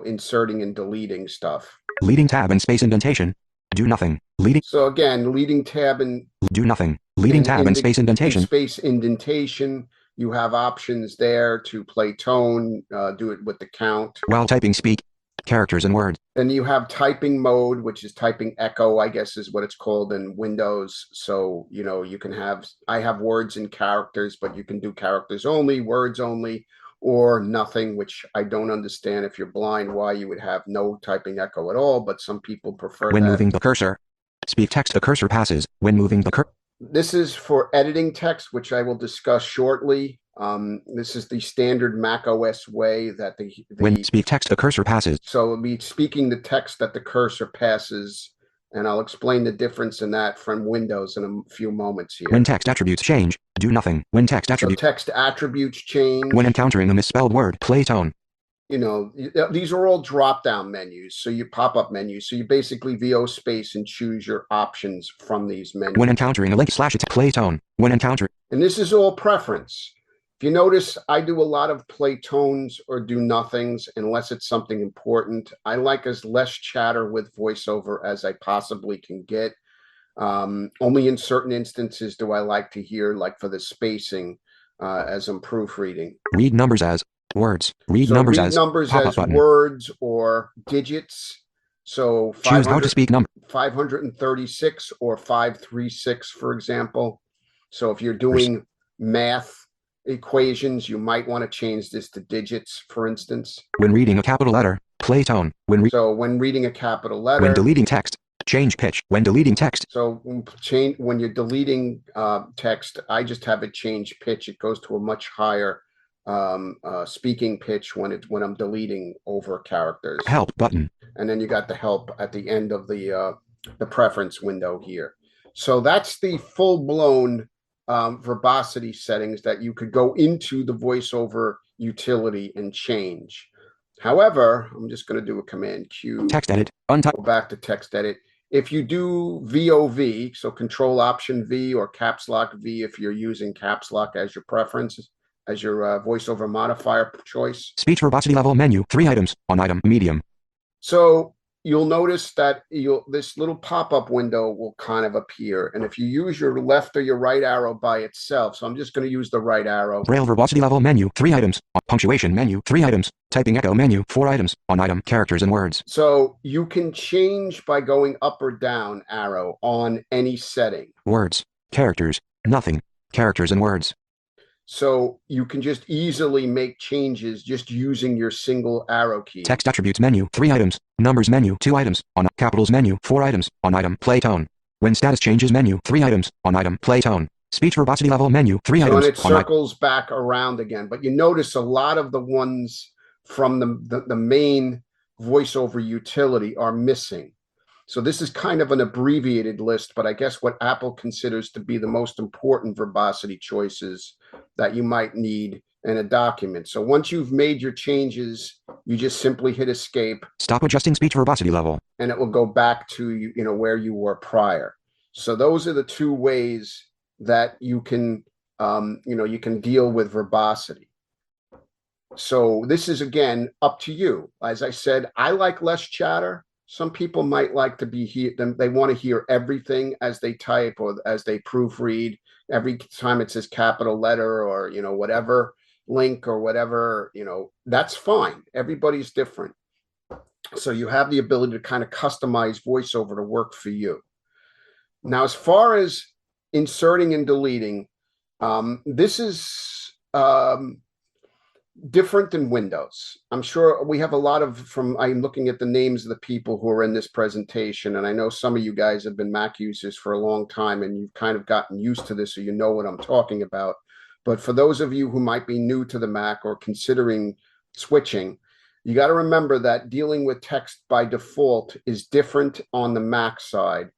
inserting and deleting stuff. Leading tab and space indentation. Do nothing. Leading. So again, leading tab and do nothing. Leading tab and space indentation. Space indentation. You have options there to play tone, do it with the count. While typing, speak characters and words. Then you have typing mode, which is typing echo, I guess is what it's called in Windows. So, you can I have words and characters, but you can do characters only, words only, or nothing, which I don't understand if you're blind why you would have no typing echo at all, but some people prefer when that. moving the cursor. Speak text, the cursor passes. When moving the cursor. This is for editing text, which I will discuss shortly. This is the standard Mac OS way that when speak text, the cursor passes. So it'll be speaking the text that the cursor passes, and I'll explain the difference in that from Windows in a few moments here. When text attributes change, do nothing. When text attributes. So text attributes change. When encountering a misspelled word, play tone. These are all drop-down menus, so you pop-up menus. So you basically VO space and choose your options from these menus. When encountering a link / play tone. When encountering. And this is all preference. If you notice, I do a lot of play tones or do nothings unless it's something important. I like as less chatter with voiceover as I possibly can get. Only in certain instances do I like to hear, like for the spacing, as I'm proofreading. Read numbers as words. Read numbers as words or digits. So choose how to speak number. 536 or 536, for example. So if you're doing math equations, you might want to change this to digits, for instance. When reading a capital letter, play tone. When reading a capital letter. When deleting text, change pitch. When deleting text. So when you're deleting text, I just have it change pitch. It goes to a much higher speaking pitch when I'm deleting over characters. Help button. And then you got the help at the end of the preference window here. So that's the full-blown verbosity settings that you could go into the voiceover utility and change. However, I'm just going to do a command Q. Text edit. Untype. Go back to text edit. If you do VOV, so Control Option V or Caps Lock V, if you're using Caps Lock as your preference, as your voiceover modifier choice. Speech verbosity level menu. 3 items. On item medium. So you'll notice that this little pop-up window will kind of appear. And if you use your left or your right arrow by itself, so I'm just going to use the right arrow. Braille verbosity level menu. 3 items. Punctuation menu. 3 items. Typing echo menu. 4 items. On item characters and words. So you can change by going up or down arrow on any setting. Words. Characters. Nothing. Characters and words. So you can just easily make changes just using your single arrow key. Text attributes menu. 3 items. Numbers menu. 2 items. On capitals menu. 4 items. On item play tone. When status changes menu. 3 items. On item play tone. Speech verbosity level menu. 3 items. And it circles back around again. But you notice a lot of the ones from the main voiceover utility are missing. So this is kind of an abbreviated list, but I guess what Apple considers to be the most important verbosity choices that you might need in a document. So once you've made your changes, you just simply hit escape. Stop adjusting speech verbosity level. And it will go back to where you were prior. So those are the two ways that you can you can deal with verbosity. So this is again up to you. As I said, I like less chatter. Some people might like to be here. They want to hear everything as they type or as they proofread. Every time it says capital letter or whatever link or whatever, that's fine. Everybody's different. So you have the ability to kind of customize voiceover to work for you. Now, as far as inserting and deleting, this is different than Windows. I'm sure we have a lot I'm looking at the names of the people who are in this presentation, and I know some of you guys have been Mac users for a long time and you've kind of gotten used to this, so you know what I'm talking about. But for those of you who might be new to the Mac or considering switching, you got to remember that dealing with text by default is different on the Mac side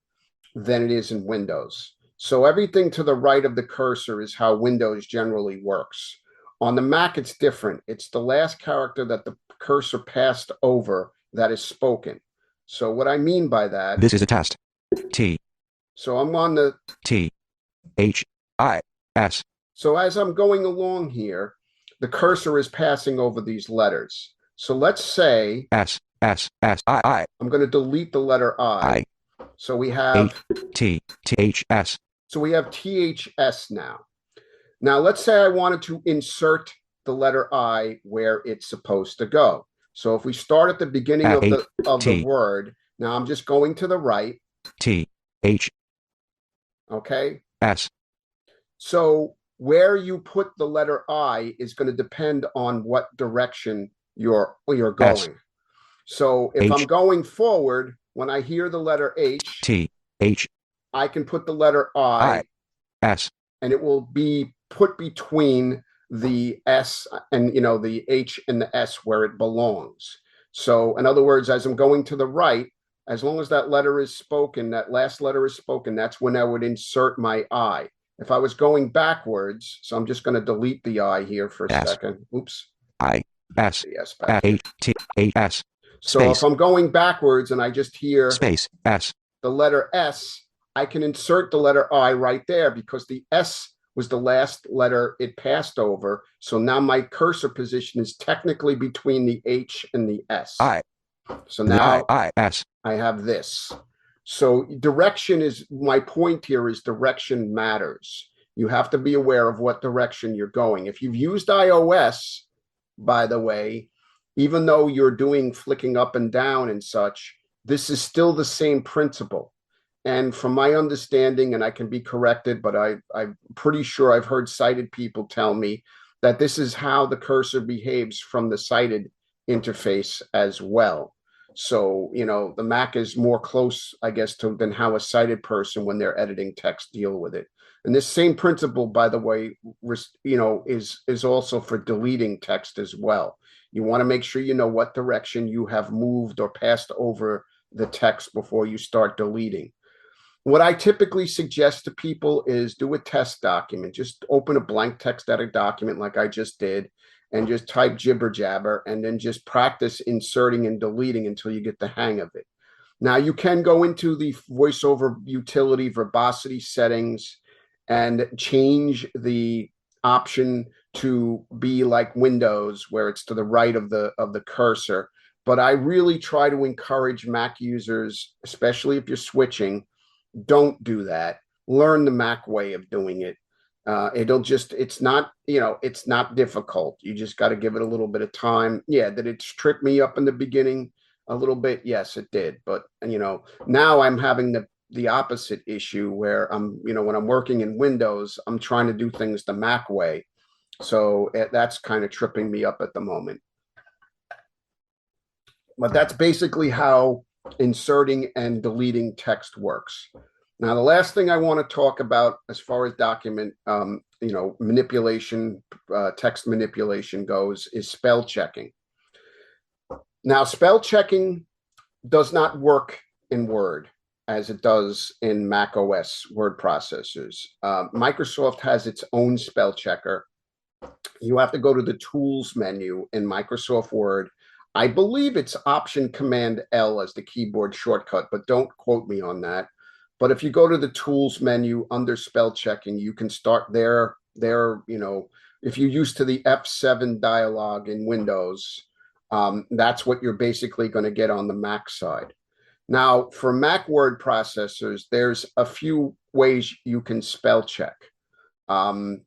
than it is in Windows. So everything to the right of the cursor is how Windows generally works. On the Mac, it's different. It's the last character that the cursor passed over that is spoken. So what I mean by that... This is a test. T. So I'm on the... T. H. I. S. So as I'm going along here, the cursor is passing over these letters. So let's say... S. S. S. I. I'm going to delete the letter I. So we have... T. T. H. S. So we have THS now. Now, let's say I wanted to insert the letter I where it's supposed to go. So if we start at the beginning of the word, now I'm just going to the right. T. H. Okay. S. So where you put the letter I is going to depend on what direction you're going. S. So if I'm going forward, when I hear the letter H, T. H. I can put the letter I. S. And it will be put between the S and the H and the S where it belongs. So in other words, as I'm going to the right, as long as that letter is spoken, that last letter is spoken, that's when I would insert my I. If I was going backwards, so I'm just going to delete the I here for a second. Oops. I. S. Yes. H. T. H. S. So if I'm going backwards and I just hear space S, the letter S, I can insert the letter I right there because the S was the last letter it passed over. So now my cursor position is technically between the H and the S. I. So now I have this. So direction is, my point here is direction matters. You have to be aware of what direction you're going. If you've used iOS, by the way, even though you're doing flicking up and down and such, this is still the same principle. And from my understanding, and I can be corrected, but I'm pretty sure I've heard sighted people tell me that this is how the cursor behaves from the sighted interface as well. So, the Mac is more close, I guess, than how a sighted person, when they're editing text, deal with it. And this same principle, by the way, is also for deleting text as well. You want to make sure you know what direction you have moved or passed over the text before you start deleting. What I typically suggest to people is do a test document. Just open a blank text edit document like I just did and just type jibber jabber and then just practice inserting and deleting until you get the hang of it. Now you can go into the voiceover utility verbosity settings and change the option to be like Windows, where it's to the right of the cursor. But I really try to encourage Mac users, especially if you're switching, don't do that. Learn the Mac way of doing it. It's not difficult. You just got to give it a little bit of time. Yeah, did it trip me up in the beginning a little bit? Yes, it did. But, now I'm having the opposite issue where when I'm working in Windows, I'm trying to do things the Mac way. So that's kind of tripping me up at the moment. But that's basically how inserting and deleting text works. Now, the last thing I want to talk about as far as document, manipulation, text manipulation goes is spell checking. Now, spell checking does not work in Word as it does in Mac OS word processors. Microsoft has its own spell checker. You have to go to the Tools menu in Microsoft Word. I believe it's Option Command L as the keyboard shortcut, but don't quote me on that. But if you go to the Tools menu under spell checking, you can start there. If you're used to the F7 dialog in Windows, that's what you're basically going to get on the Mac side. Now, for Mac word processors, there's a few ways you can spell check. The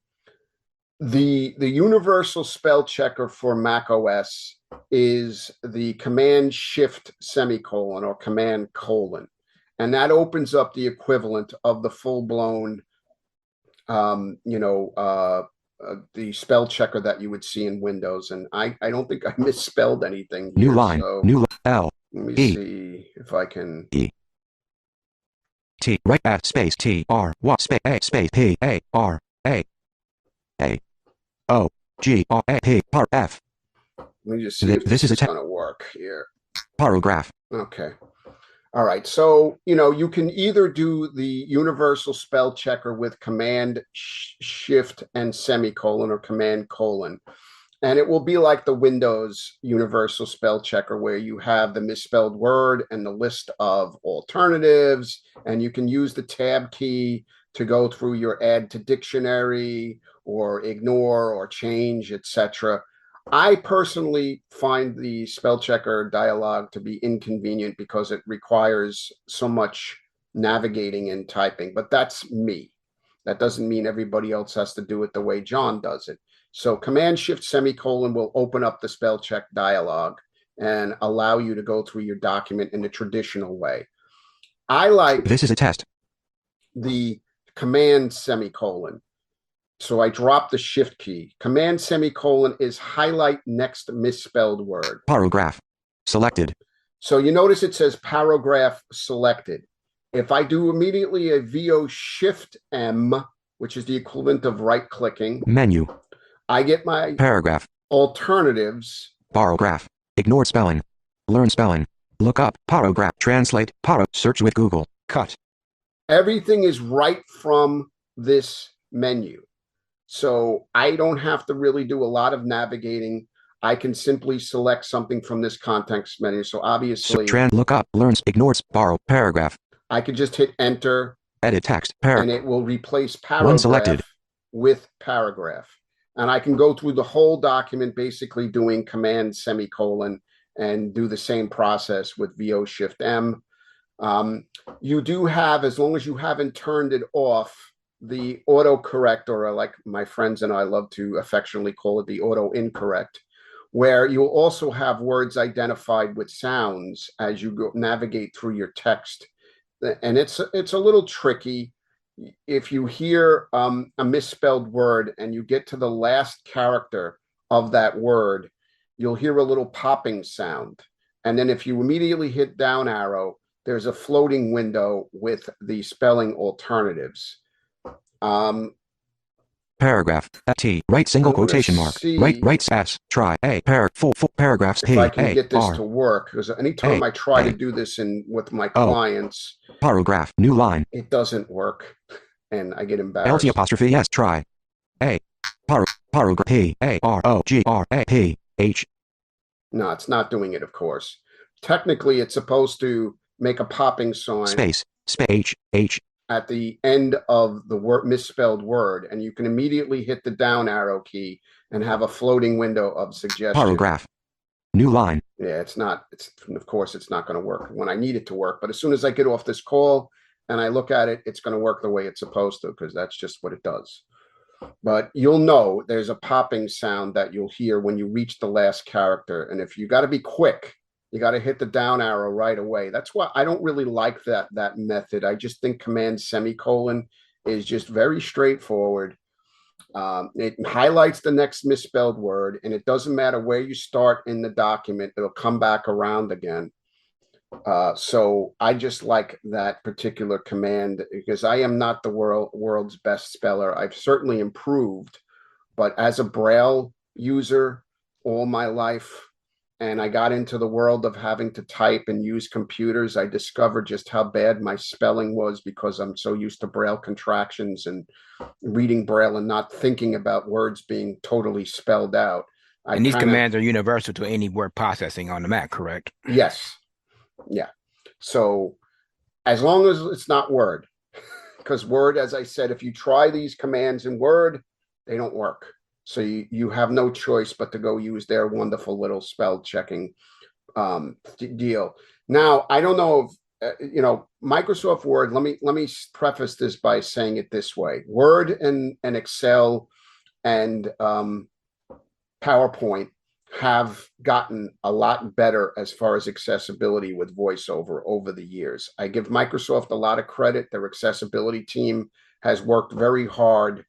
universal spell checker for Mac OS is the Command Shift semicolon or Command colon, and that opens up the equivalent of the full-blown, the spell checker that you would see in Windows. And I don't think I misspelled anything here. New line. So New L. let me E. see if I can. E. T. Right F space T R Y space A space P A R A A O G R A P par F. Let me just see if this is going to work here. Paragraph. Okay. All right. So, you can either do the universal spell checker with Command Shift and semicolon or Command colon. And it will be like the Windows universal spell checker where you have the misspelled word and the list of alternatives. And you can use the tab key to go through your add to dictionary or ignore or change, etc. I personally find the spell checker dialog to be inconvenient because it requires so much navigating and typing, but that's me. That doesn't mean everybody else has to do it the way John does it. So Command Shift semicolon will open up the spell check dialog and allow you to go through your document in the traditional way. I like This is a test. The Command semicolon. So I drop the Shift key. Command semicolon is highlight next misspelled word. Paragraph. Selected. So you notice it says paragraph selected. If I do immediately a VO Shift M, which is the equivalent of right-clicking. Menu. I get my paragraph. Alternatives. Paragraph. Ignore spelling. Learn spelling. Look up. Paragraph. Translate. Search with Google. Cut. Everything is right from this menu. So I don't have to really do a lot of navigating. I can simply select something from this context menu. So obviously, look up, learn, ignore, borrow, paragraph. I could just hit enter. Edit text, and it will replace paragraph with paragraph. And I can go through the whole document basically doing Command semicolon and do the same process with VO Shift M. You do have, as long as you haven't turned it off, the autocorrect, or like my friends and I love to affectionately call it the auto incorrect, where you'll also have words identified with sounds as you go navigate through your text. And it's a little tricky. If you hear a misspelled word and you get to the last character of that word, you'll hear a little popping sound. And then if you immediately hit down arrow, there's a floating window with the spelling alternatives. Um, Paragraph. T. Right single I'm going to quotation mark. Right. see Right. S. Try. A. Full paragraphs. if I P. can A. get this R. to work, because A. anytime I try to A. do this with my O. clients, Paragraph. New line. it doesn't work, and I get LT embarrassed. apostrophe S. Try. A. Paragraph. P. A. R. O. G. R. A. P. H. No, it's not doing it, of course. Technically, it's supposed to make a popping sign Space. Space. H. at the end of the misspelled word, and you can immediately hit the down arrow key and have a floating window of suggestion. Paragraph. New line. Yeah, it's not. It's of course it's not going to work when I need it to work. But as soon as I get off this call and I look at it, it's going to work the way it's supposed to, because that's just what it does. But you'll know there's a popping sound that you'll hear when you reach the last character. And if you got to be quick, you got to hit the down arrow right away. That's why I don't really like that method. I just think command semicolon is just very straightforward. It highlights the next misspelled word, and it doesn't matter where you start in the document, it'll come back around again. So I just like that particular command, because I am not the world's best speller. I've certainly improved, but as a Braille user all my life, and I got into the world of having to type and use computers, I discovered just how bad my spelling was, because I'm so used to Braille contractions and reading Braille and not thinking about words being totally spelled out. And these commands are universal to any word processing on the Mac, correct? Yes. Yeah. So as long as it's not Word, because Word, as I said, if you try these commands in Word, they don't work. So you have no choice but to go use their wonderful little spell checking deal. Now, I don't know if Microsoft Word. Let me preface this by saying it this way: Word and Excel and PowerPoint have gotten a lot better as far as accessibility with VoiceOver over the years. I give Microsoft a lot of credit. Their accessibility team has worked very hard,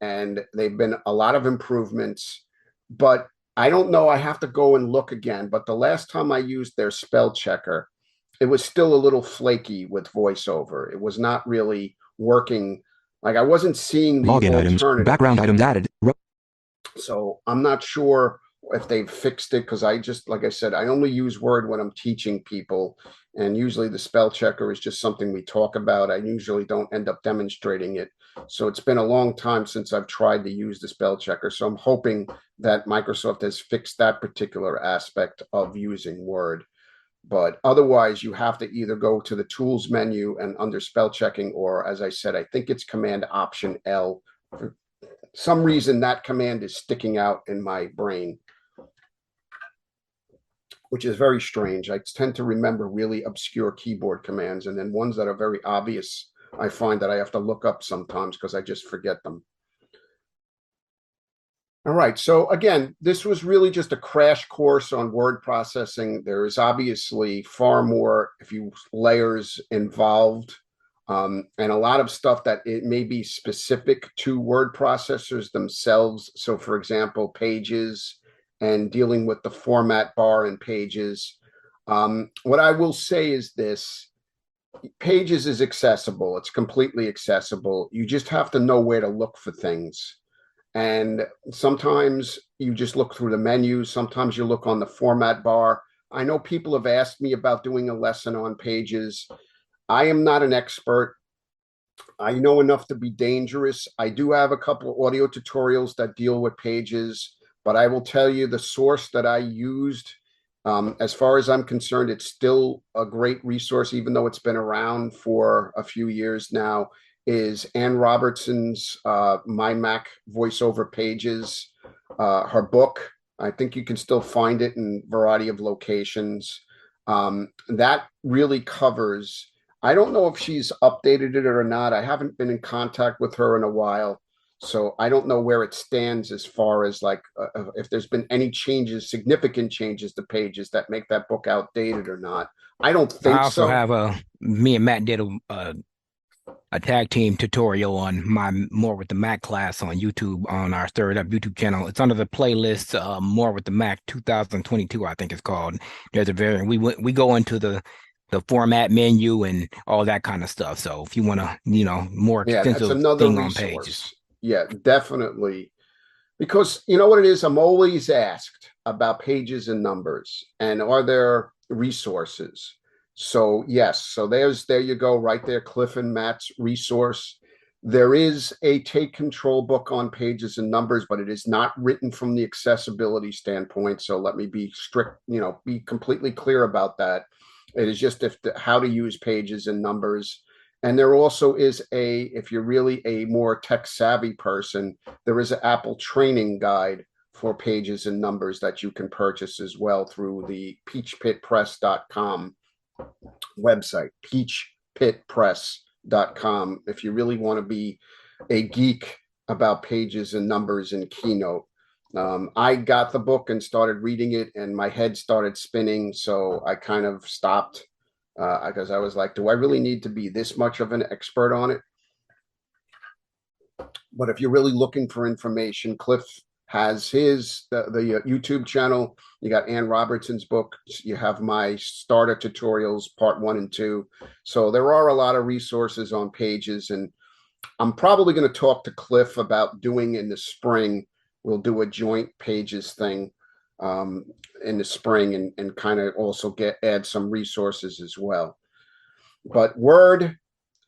and they've been a lot of improvements. But I don't know, I have to go and look again. But the last time I used their spell checker, it was still a little flaky with VoiceOver. It was not really working. Like, I wasn't seeing the login items. Background items added. So I'm not sure if they've fixed it, because like I said, I only use Word when I'm teaching people, and usually the spell checker is just something we talk about. I usually don't end up demonstrating it. So it's been a long time since I've tried to use the spell checker. So I'm hoping that Microsoft has fixed that particular aspect of using Word. But otherwise, you have to either go to the tools menu and under spell checking, or as I said, I think it's Command Option L. For some reason, that command is sticking out in my brain, which is very strange. I tend to remember really obscure keyboard commands, and then ones that are very obvious, I find that I have to look up sometimes because I just forget them. All right, so again, this was really just a crash course on word processing. There is obviously far more layers involved, and a lot of stuff that it may be specific to word processors themselves. So for example, Pages and dealing with the format bar in Pages. What I will say is this: Pages is accessible. It's completely accessible. You just have to know where to look for things. And sometimes you just look through the menus. Sometimes you look on the format bar. I know people have asked me about doing a lesson on Pages. I am not an expert. I know enough to be dangerous. I do have a couple of audio tutorials that deal with Pages, but I will tell you the source that I used, as far as I'm concerned, it's still a great resource, even though it's been around for a few years now, is Ann Robertson's My Mac VoiceOver Pages, her book. I think you can still find it in a variety of locations. That really covers, I don't know if she's updated it or not. I haven't been in contact with her in a while, so I don't know where it stands as far as like if there's been any changes, significant changes to Pages that make that book outdated or not. I don't think so. I also have me and Matt did a tag team tutorial on my More with the Mac class on YouTube, on our Third Up YouTube channel. It's under the playlist More with the Mac 2022, I think it's called. There's a variant. We go into the the format menu and all that kind of stuff. So if you want to, more Yeah, that's extensive another thing on pages. resource. Yeah, definitely. Because you know what it is? I'm always asked about pages and numbers and are there resources? So yes, so there you go, right there, Cliff and Matt's resource. There is a take control book on pages and numbers, but it is not written from the accessibility standpoint. So let me be strict, be completely clear about that. It is just how to use pages and numbers. And there also is if you're really a more tech savvy person, there is an Apple training guide for pages and numbers that you can purchase as well through the peachpitpress.com website, peachpitpress.com. If you really want to be a geek about pages and numbers in Keynote. I got the book and started reading it, and my head started spinning, so I kind of stopped because I was like, do I really need to be this much of an expert on it? But if you're really looking for information, Cliff has the YouTube channel. You got Ann Robertson's book. You have my starter tutorials, part 1 and 2. So there are a lot of resources on pages, and I'm probably going to talk to Cliff about doing in the spring. We'll do a joint pages thing in the spring and kind of also add some resources as well. But Word,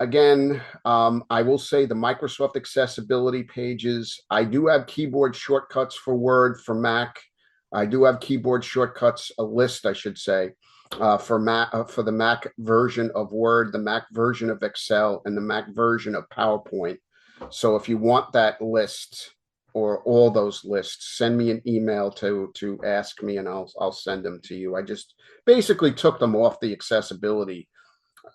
again, I will say the Microsoft accessibility pages. I do have keyboard shortcuts for Word for Mac. I do have keyboard shortcuts, a list, I should say, for the Mac version of Word, the Mac version of Excel, and the Mac version of PowerPoint. So if you want that list or all those lists, send me an email to ask me, and I'll send them to you. I just basically took them off the accessibility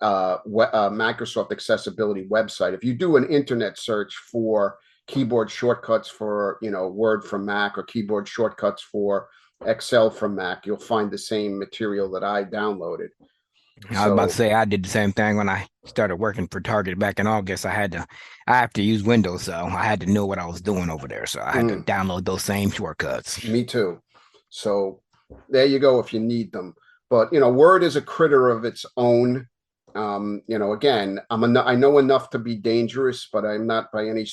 Microsoft accessibility website. If you do an internet search for keyboard shortcuts for Word for Mac or keyboard shortcuts for Excel for Mac, you'll find the same material that I downloaded. I was about to say I did the same thing when I started working for Target back in August. I have to use Windows, so I had to know what I was doing over there. So I had to download those same shortcuts. Me too. So there you go if you need them. But Word is a critter of its own. Again, I know enough to be dangerous, but I'm not by any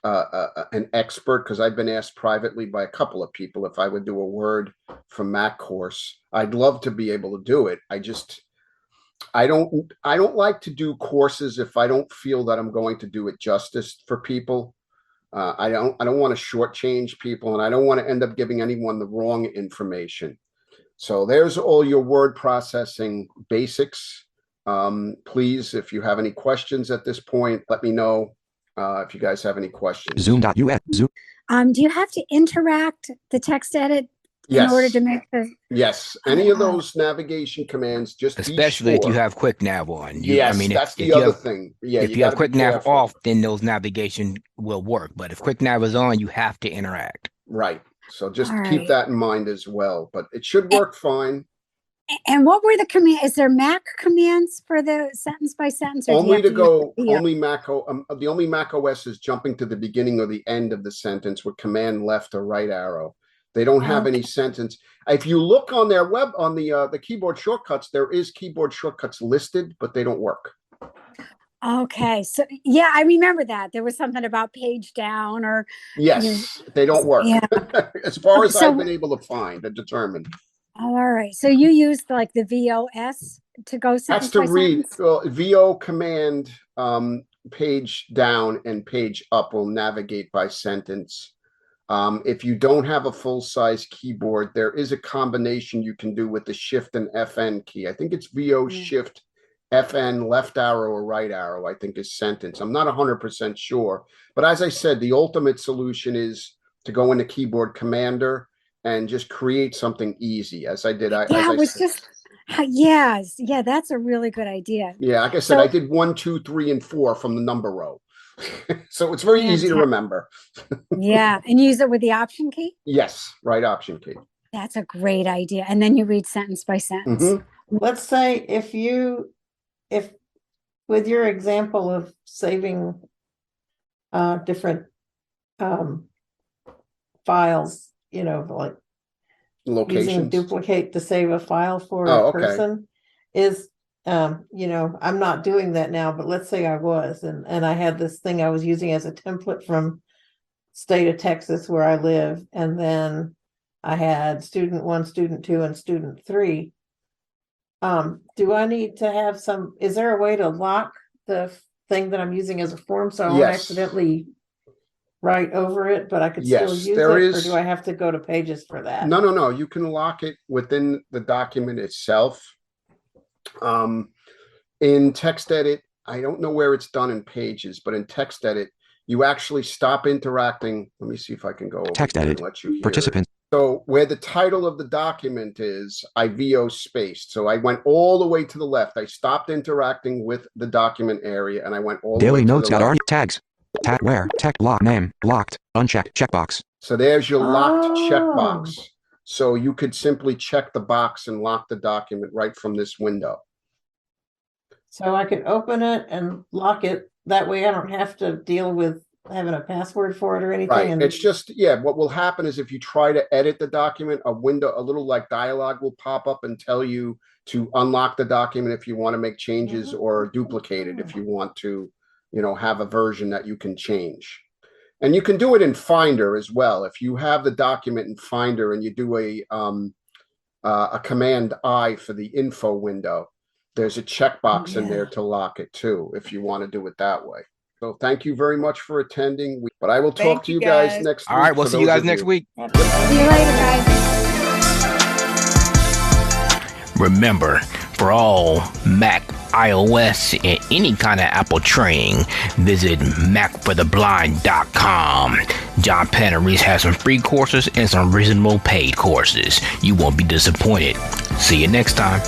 an expert, because I've been asked privately by a couple of people if I would do a Word for Mac course. I'd love to be able to do it. I don't like to do courses if I don't feel that I'm going to do it justice for people. I don't want to shortchange people, and I don't want to end up giving anyone the wrong information. So there's all your word processing basics. Please, if you have any questions at this point, let me know if you guys have any questions. Zoom.us. Zoom. Do you have to interact the text edit in order to make the... Yes. Any of those navigation commands, just especially if you have quick nav on. That's the other thing. Yeah, if you have quick nav off, then those navigation will work. But if quick nav is on, you have to interact. Right. So just keep that in mind as well. But it should work fine. And what were the commands? Is there Mac commands for the sentence by sentence? Or only Mac. The only Mac OS is jumping to the beginning or the end of the sentence with command left or right arrow. They don't have any sentence. If you look on their web on the keyboard shortcuts, there is keyboard shortcuts listed, but they don't work. Okay, so yeah, I remember that there was something about page down or they don't work. Yeah. As far as I've been able to find and determine. Oh, all right. So you used like the VOS to go sentence That's to by read. sentence? VO command page down and page up will navigate by sentence. If you don't have a full-size keyboard, there is a combination you can do with the Shift and FN key. I think it's VO Shift FN left arrow or right arrow, I think is sentence. I'm not 100% sure. But as I said, the ultimate solution is to go into keyboard commander and just create something easy, as I did. Yes, that's a really good idea. Yeah, like I said, I did 1, 2, 3, and 4 from the number row. So it's very easy to remember. Yeah, and use it with the option key? Yes, right option key. That's a great idea. And then you read sentence by sentence. Let's say if with your example of saving different files, like locations, using duplicate to save a file for a person. is, I'm not doing that now, but let's say I was, and I had this thing I was using as a template from state of Texas where I live, and then I had student 1, student 2, and student 3. Do I need to have is there a way to lock the thing that I'm using as a form so I won't Yes. accidentally write over it, but I could still Yes, use there it, is. or do I have to go to Pages for that? No. You can lock it within the document itself. In TextEdit, I don't know where it's done in Pages, but in TextEdit, you actually stop interacting. Let me see if I can go over TextEdit. and let you hear it. Participant. So where the title of the document is, I VO spaced. So I went all the way to the left. I stopped interacting with the document area and I went all the way Daily to notes. the left. Tags. Tag where. Tech lock name. Locked. Unchecked. Checkbox. So there's your locked Oh. checkbox. So you could simply check the box and lock the document right from this window. So I could open it and lock it. That way I don't have to deal with having a password for it or anything. Right. And It's just, what will happen is if you try to edit the document, a little like dialogue will pop up and tell you to unlock the document if you want to make changes or duplicate it if you want to, have a version that you can change. And you can do it in Finder as well. If you have the document in Finder and you do a Command I for the info window, there's a checkbox in there to lock it too, if you want to do it that way. So thank you very much for attending. But I will talk Thank to you you guys guys. next week. All right, we'll for see you those guys of next week. See you later, guys. Remember, for all Mac, iOS, and any kind of Apple training, visit macfortheblind.com. John Panarese has some free courses and some reasonable paid courses. You won't be disappointed. See you next time.